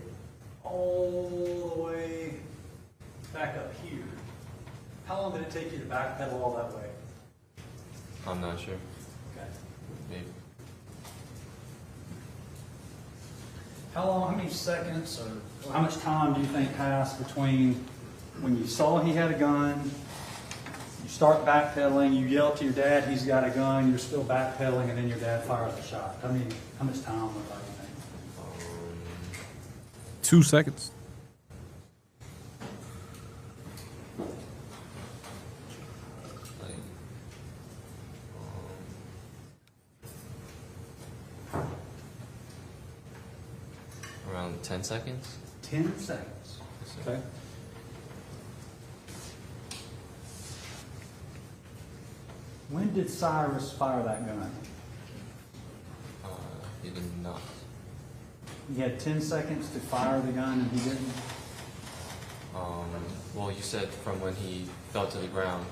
all the way back up here. How long did it take you to backpedal all that way? I'm not sure. Okay. Maybe. How many seconds or how much time do you think passed between when you saw he had a gun, you start backpedaling, you yell to your dad, he's got a gun, you're still backpedaling, and then your dad fires a shot? How much time went by, you think? 2 seconds. Around 10 seconds. 10 seconds. Okay. When did Cyrus fire that gun? He did not. He had 10 seconds to fire the gun and he didn't? Well, you said from when he fell to the ground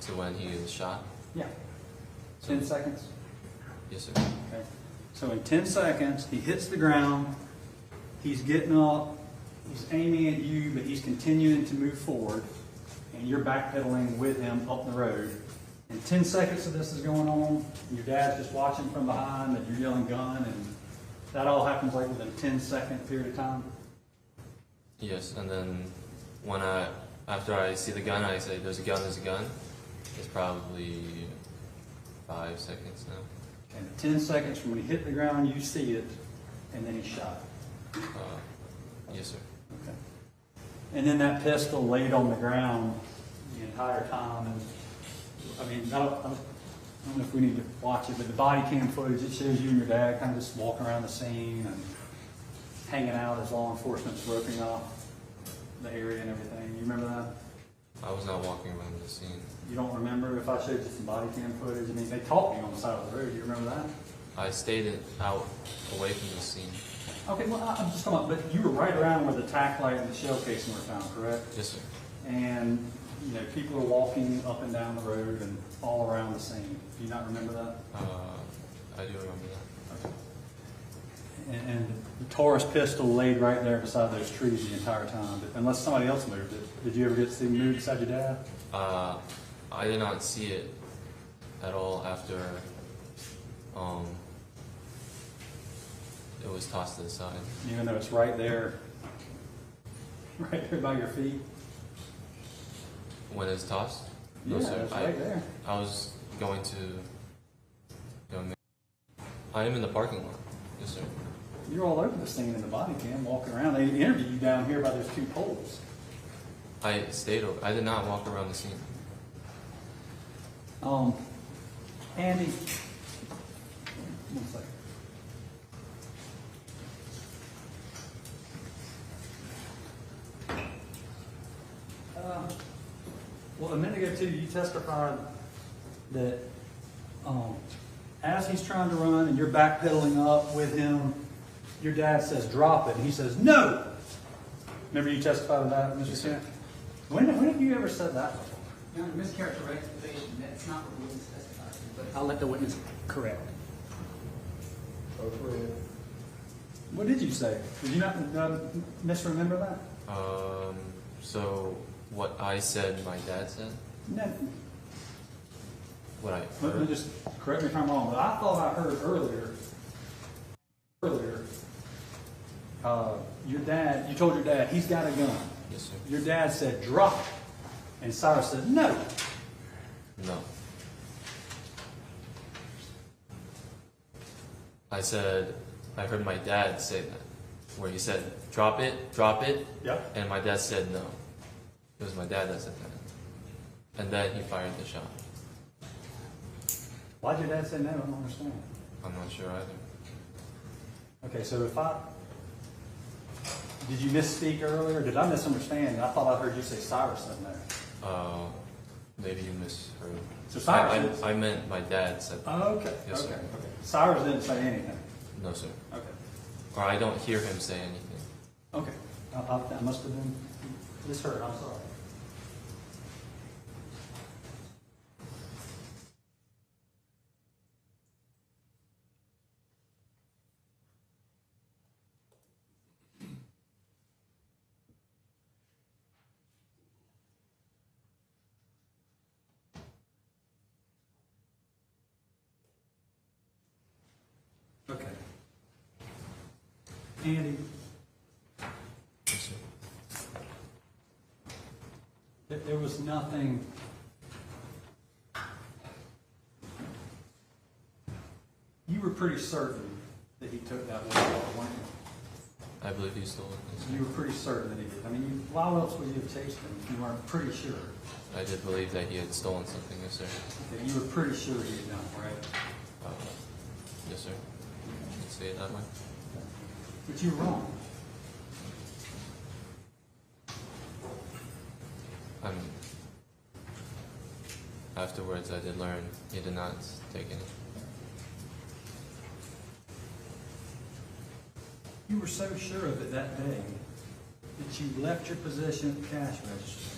to when he was shot? Yeah. 10 seconds? Yes, sir. Okay. So in 10 seconds, he hits the ground, he's getting up, he's aiming at you, but he's continuing to move forward, and you're backpedaling with him up the road. And 10 seconds of this is going on, and your dad's just watching from behind, and you're yelling gun, and that all happens like within a 10-second period of time? Yes, and then after I see the gun, I say, there's a gun, there's a gun. It's probably 5 seconds now. And 10 seconds from when he hit the ground, you see it, and then he's shot. Yes, sir. Okay. And then that pistol laid on the ground the entire time. And I mean, I don't know if we need to watch it, but the body cam footage, it shows you and your dad kind of just walking around the scene and hanging out as law enforcement's roping off the area and everything. You remember that? I was not walking around the scene. You don't remember if I showed you some body cam footage? I mean, they caught me on the side of the road. Do you remember that? I stayed out away from the scene. Okay, well, I'm just talking about, but you were right around where the tack light and the shell casing were found, correct? Yes, sir. And, you know, people are walking up and down the road and all around the scene. Do you not remember that? I do remember that. And the Taurus pistol laid right there beside those trees the entire time, but unless somebody else moved it. Did you ever get to see him move beside your dad? I did not see it at all after it was tossed to the side. Even though it's right there by your feet? When it's tossed? Yeah, it's right there. I was going to I am in the parking lot. Yes, sir. You're all over the scene in the body cam, walking around. They interviewed you down here by those two poles. I stayed over. I did not walk around the scene. Andy, one second. Well, a minute ago too, you testified that as he's trying to run and you're backpedaling up with him, your dad says, drop it. And he says, no. Remember you testified to that, Mr. Kent? When have you ever said that before? Your Honor, mischaracterization, that's not what the witness testified to, but I'll let the witness correct. What did you say? Did you not misremember that? So what I said, my dad said? No. What I Let me heard? just, correct me if I'm wrong, but I thought I heard earlier, your dad, you told your dad, he's got a gun. Yes, sir. Your dad said, drop it. And Cyrus said, no. No. I said, I heard my dad say that, where he said, drop it. Yep. And my dad said no. It was my dad that said that. And then he fired the shot. Why'd your dad say no? I don't understand. I'm not sure either. Okay, so did you misspeak earlier? Did I misunderstand? I thought I heard you say Cyrus said no. Maybe you misheard. So Cyrus I meant my dad said that. Oh, okay. Yes, okay. sir. Okay. Cyrus didn't say anything. No, sir. Okay. Or I don't hear him say anything. Okay. I must have been misheard. I'm sorry. Okay. Andy, Yes, sir. there was nothing. You were pretty certain that he took that water bottle, weren't you? I believe he stole it. Yes, sir. You were pretty certain that he did. I mean, why else would you have chased him if you weren't pretty sure? I did believe that he had stolen something. Yes, sir. Okay, you were pretty sure he had done it, right? Yes, sir. Let's say it that way. But you're wrong. Afterwards, I did learn he did not take any. You were so sure of it that day that you left your position at the cash register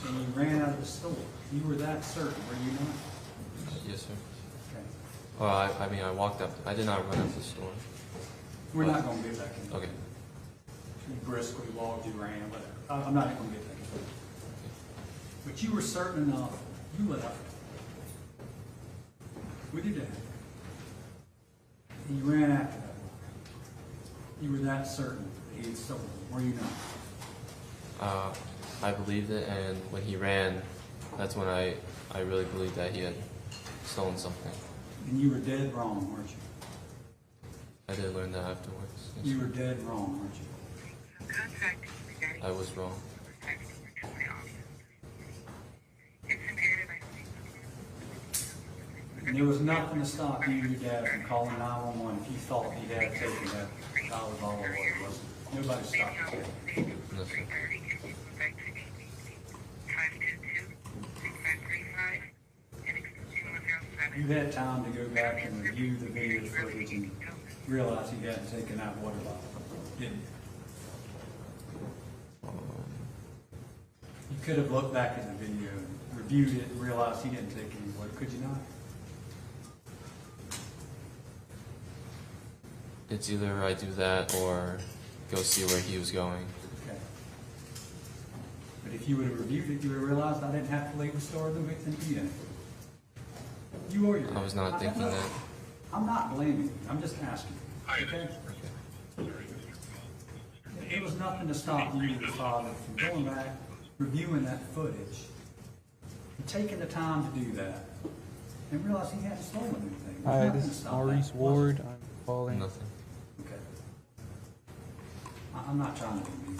and you ran out of the store. You were that certain, were you not? Yes, sir. Okay. Well, I mean, I walked up. I did not run out of the store. We're not going to get back into it. Okay. You briskly walked, you ran, whatever. I'm not going to get back into it. But you were certain enough, you left with your dad. And you ran after that. You were that certain that he had stolen, were you not? I believed it, and when he ran, that's when I really believed that he had stolen something. And you were dead wrong, weren't you? I did learn that afterwards. Yes, You sir. were dead wrong, weren't you? I was wrong. And there was nothing to stop you and your dad from calling 911 if you thought he had taken that dollar bottle of water, was it? Nobody stopped you. No, sir. You had time to go back and review the video footage and realize he hadn't taken that water bottle, didn't you? You could have looked back at the video and reviewed it and realized he didn't take any water, could you not? It's either I do that or go see where he was going. Okay. But if you would have reviewed it, you would have realized I didn't have to leave the store and eat it. You or your I was not thinking that. I'm not blaming you. I'm just asking. Okay? There was nothing to stop you and your father from going back, reviewing that footage, and taking the time to do that, and realize he hadn't stolen anything. There's Hi, nothing this to is stop Maurice that. Ward. I'm calling. Nothing. Okay. I'm not trying to be mean,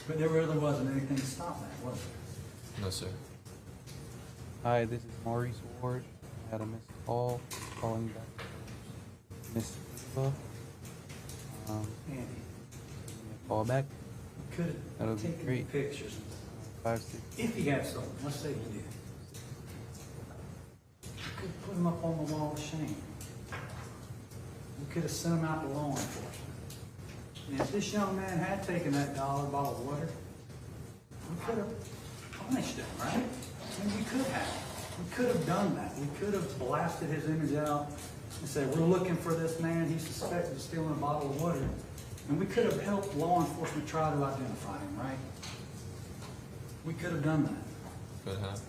but there really wasn't anything to stop that, was there? No, sir. Hi, this is Maurice Ward. I had a missed call. Calling back. Miss Eva. Andy, Give me a call back. could That'll have be taken great. pictures 5-6. if he had stolen. Let's say he did. You could have put him up on the wall of shame. You could have sent him out to law enforcement. And if this young man had taken that dollar bottle of water, we could have punished him, right? I mean, we could have. We could have done that. We could have blasted his image out and said, we're looking for this man. He's suspected of stealing a bottle of water. And we could have helped law enforcement try to identify him, right? We could have done that. Could have.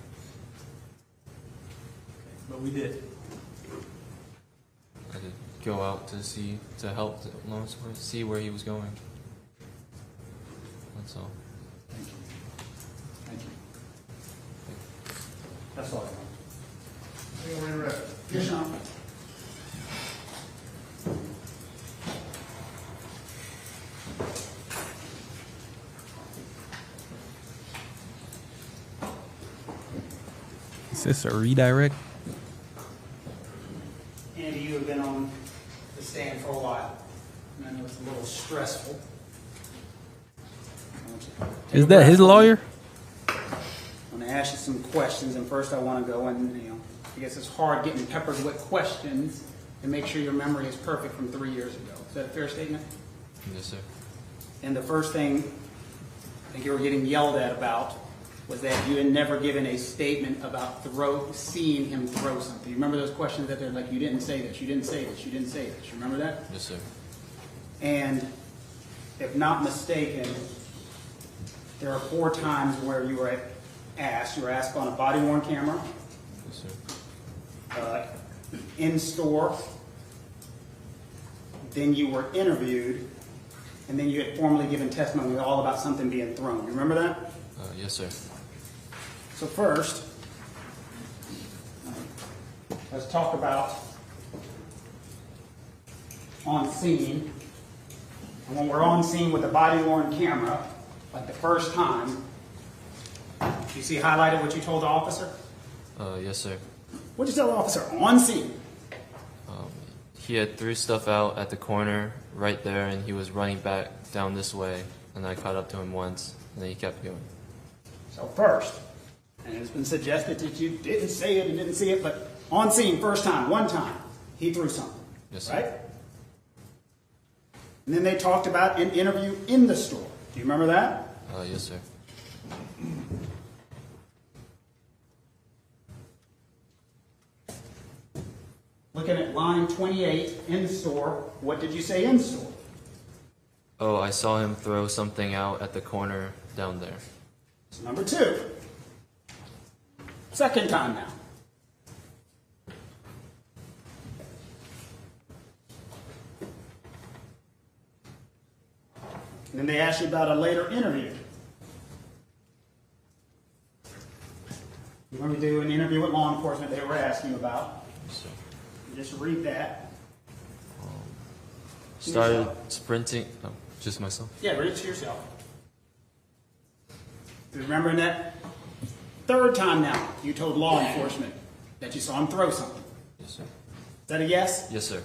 But we did. I did go out to help the law enforcement see where he was going. That's all. Thank you. Thank you. That's all I want. Yes, Sean. Is this a redirect? Andy, you have been on the stand for a while. And I know it's a little stressful. Is that his lawyer? I'm going to ask you some questions, and first I want to go and, I guess it's hard getting peppered with questions and make sure your memory is perfect from 3 years ago. Is that a fair statement? Yes, sir. And the first thing I think you were getting yelled at about was that you had never given a statement about seeing him throw something. You remember those questions that they're like, you didn't say this, you didn't say this, you didn't say this. You remember that? Yes, sir. And if not mistaken, there are 4 times where you were asked on a body-worn camera, Yes, sir. in store, then you were interviewed, and then you had formally given testimony all about something being thrown. You remember that? Yes, sir. So first, let's talk about on scene. And when we're on scene with a body-worn camera, like the first time, you see highlighted what you told the officer? Yes, sir. What'd you tell the officer on scene? He had threw stuff out at the corner right there, and he was running back down this way, and I caught up to him once, and then he kept going. So first, and it's been suggested that you didn't say it and didn't see it, but on scene, first time, one time, he threw something, Yes, sir. right? And then they talked about an interview in the store. Do you remember that? Yes, sir. Looking at line 28 in the store, what did you say in the store? Oh, I saw him throw something out at the corner down there. So number 2. Second time now. And then they asked you about a later interview. You remember doing an interview with law enforcement they were asking you about? Yes, sir. Just read that. Started sprinting. Oh, just myself. Yeah, read it to yourself. Do you remember that third time now you told law enforcement that you saw him throw something? Yes, sir. Is that a yes? Yes, sir.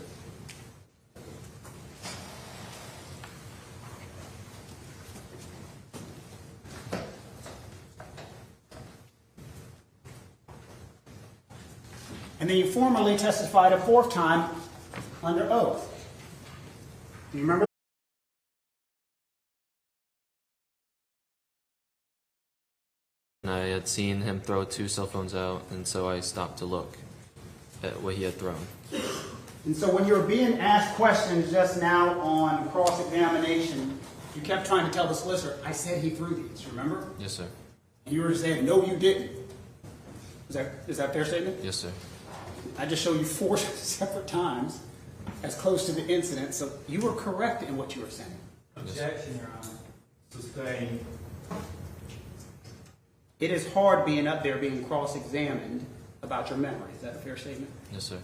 And then you formally testified a 4th time under oath. Do you remember? I had seen him throw 2 cell phones out, and so I stopped to look at what he had thrown. And so when you were being asked questions just now on cross-examination, you kept trying to tell the solicitor, I said he threw these, remember? Yes, sir. And you were saying, no, you didn't. Is that a fair statement? Yes, sir. I just showed you 4 separate times as close to the incident, so you were correct in what you were saying. Objection, Your Honor. Sustained. It is hard being up there being cross-examined about your memory. Is that a fair statement? Yes, sir.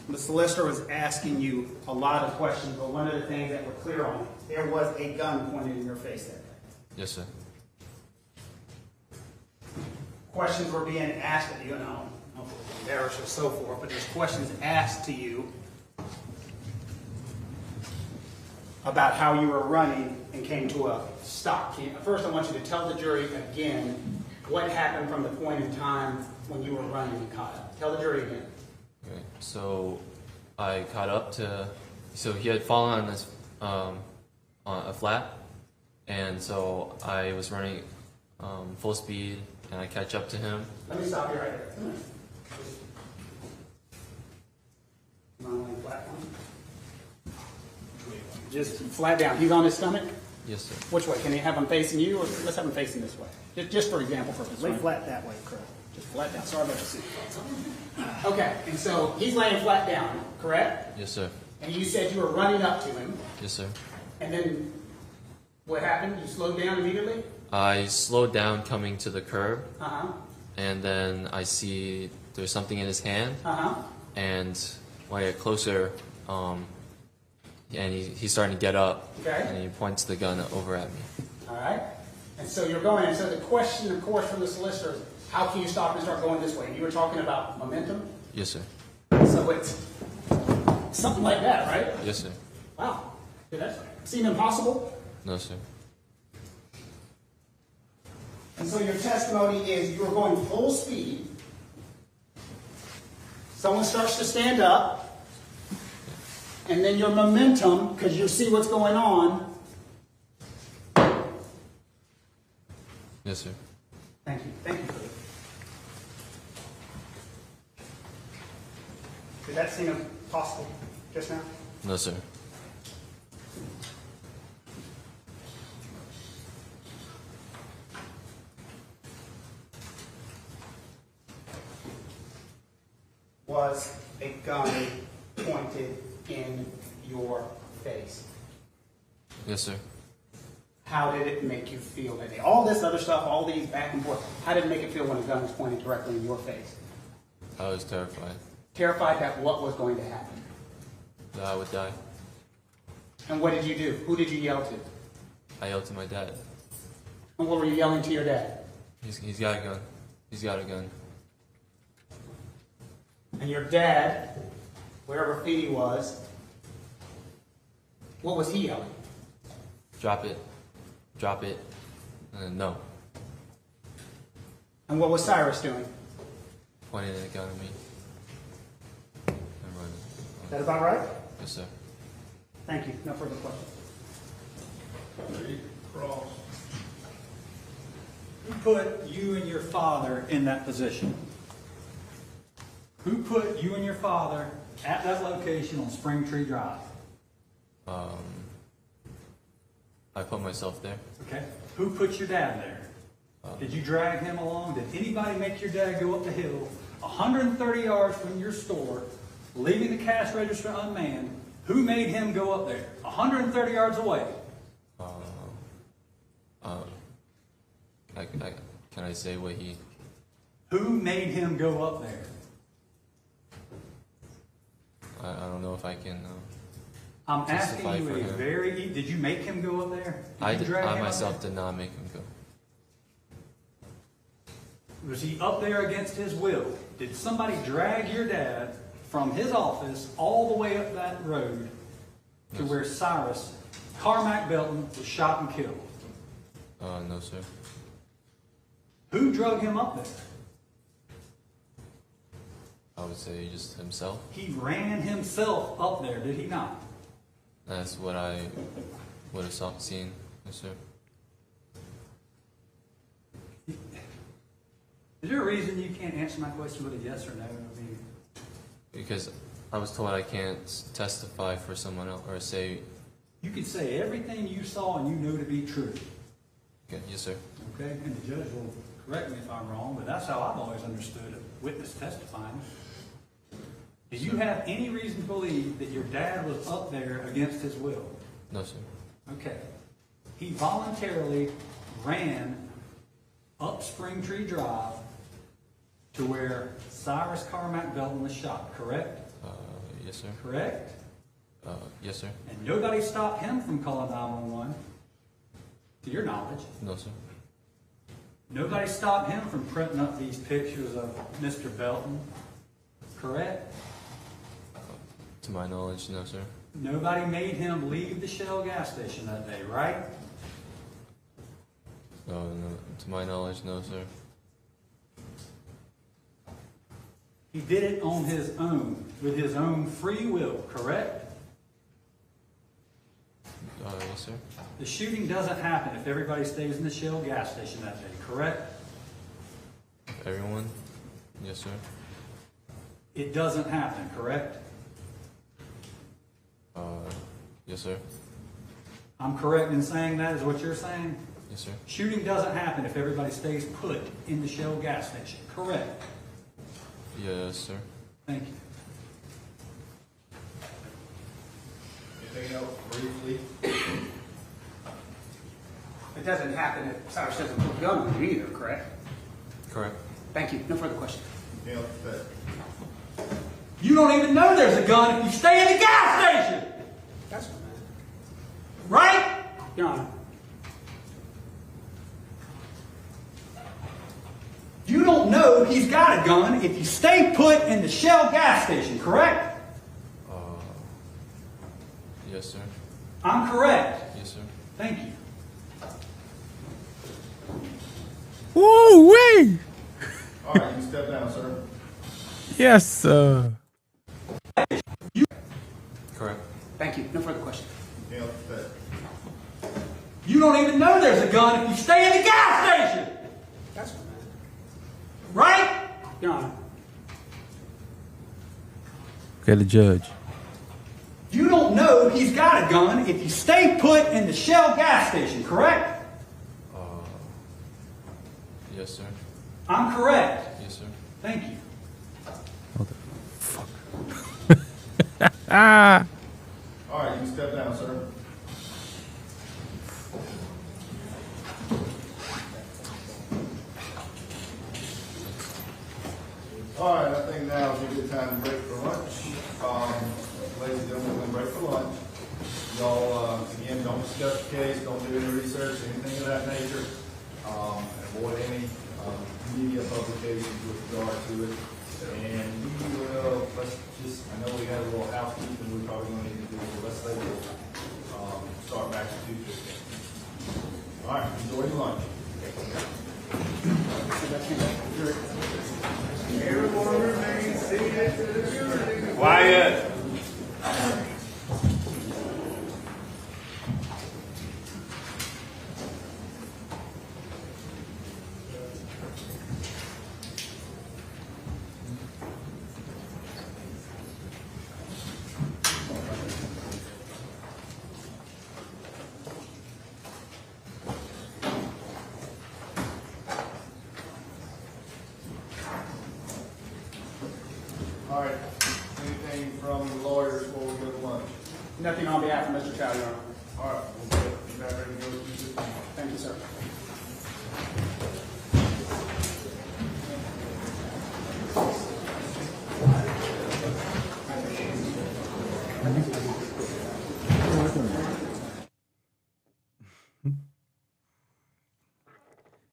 The solicitor was asking you a lot of questions, but one of the things that were clear on it, there was a gun pointed in your face that day. Yes, sir. Questions were being asked of you, and I don't know if it was embarrassed or so forth, but there's questions asked to you about how you were running and came to a stop. First, I want you to tell the jury again what happened from the point in time when you were running and caught up. Tell the jury again. Okay, so I caught up to, so he had fallen on this, on a flat, and so I was running full speed, and I catch up to him. Let me stop you right there. Come on, lay flat down. Just flat down. He's on his stomach? Yes, sir. Which way? Can you have him facing you, or let's have him facing this way? Just for example purposes. Lay flat that way, correct. Just flat down. Sorry about the seat. Okay, and so he's laying flat down, correct? Yes, sir. And you said you were running up to him, Yes, sir. and then what happened? You slowed down immediately? I slowed down coming to the curb, Uh-huh. and then I see there's something in his hand, Uh-huh. and when I get closer, and he's starting to get up, Okay. and he points the gun over at me. All right? And so you're going, and so the question, of course, from the solicitor is, how can you stop and start going this way? And you were talking about momentum? Yes, sir. So it's something like that, right? Yes, sir. Wow. Did that seem impossible? No, sir. And so your testimony is you were going full speed. Someone starts to stand up. And then your momentum, because you see what's going on. Yes, sir. Thank you. Thank you. Did that seem impossible just now? No, sir. Was a gun pointed in your face? Yes, sir. How did it make you feel that day? All this other stuff, all these back and forth, how did it make you feel when a gun was pointed directly in your face? I was terrified Terrified that what was going to happen? that I would die. And what did you do? Who did you yell to? I yelled to my dad. And what were you yelling to your dad? He's got a gun. He's got a gun. And your dad, wherever Feeney was, what was he yelling? Drop it. Drop it. And no. And what was Cyrus doing? Pointing a gun at me. And running. Is that about right? Yes, sir. Thank you. No further questions. Cross. Who put you and your father in that position? Who put you and your father at that location on Spring Tree Drive? I put myself there. Okay. Who put your dad there? Did you drag him along? Did anybody make your dad go up the hill 130 yards from your store, leaving the cash register unmanned? Who made him go up there 130 yards away? Can I say what he... Who made him go up there? I don't know if I can I'm asking testify you for a him. very... Did you make him go up there? I myself did not make him go. Was he up there against his will? Did somebody drag your dad from his office all the way up that road to where Cyrus, Carmack Belton, was shot and killed? No, sir. Who drug him up there? I would say just himself. He ran himself up there, did he not? That's what I would have seen. Yes, sir. Is there a reason you can't answer my question with a yes or no? I mean, Because I was told I can't testify for someone else or say... you can say everything you saw and you know to be true. Okay, yes, sir. Okay, and the judge will correct me if I'm wrong, but that's how I've always understood a witness testifying. Do you have any reason to believe that your dad was up there against his will? No, sir. Okay. He voluntarily ran up Spring Tree Drive to where Cyrus Carmack Belton was shot, correct? Yes, sir. Correct? Yes, sir. And nobody stopped him from calling 911, to your knowledge. No, sir. Nobody stopped him from printing up these pictures of Mr. Belton, correct? To my knowledge, no, sir. Nobody made him leave the Shell gas station that day, right? No, to my knowledge, no, sir. He did it on his own, with his own free will, correct? Yes, sir. The shooting doesn't happen if everybody stays in the Shell gas station that day, correct? Everyone? Yes, sir. It doesn't happen, correct? Yes, sir. I'm correct in saying that, is what you're saying? Yes, sir. Shooting doesn't happen if everybody stays put in the Shell gas station, correct? Yes, sir. Thank you. Anything else briefly? It doesn't happen if Cyrus doesn't put a gun on you either, correct? Correct. Thank you. No further questions. Anything else to say? You don't even know there's a gun if you stay in the gas station! That's right? Your Honor. You don't know he's got a gun if you stay put in the Shell gas station, correct? Yes, sir. I'm correct. Yes, sir. Thank you. Woo wee! All right, you can step down, sir. Yes, sir. Correct. Thank you. No further questions. Anything else to say? You don't even know there's a gun if you stay in the gas station! That's right? Your Honor. Okay, the judge. You don't know he's got a gun if you stay put in the Shell gas station, correct? Yes, sir. I'm correct. Yes, sir. Thank you. Ah. All right, you can step down, sir. All right, I think now is a good time to break for lunch. Ladies and gentlemen, we're going to break for lunch. Y'all, again, don't discuss the case, don't do any research, anything of that nature. Avoid any media publications with regard to it. And we will, let's just, I know we got a little housekeeping we're probably going to need to do, so let's say we'll start back at 2:15. All right, enjoy your lunch. Everyone remain seated. Quiet. All right, anything from the lawyers before we go to lunch? Nothing on behalf of Mr. Chow, Your Honor. All right, we'll get back ready to go to 2:15. Thank you, sir.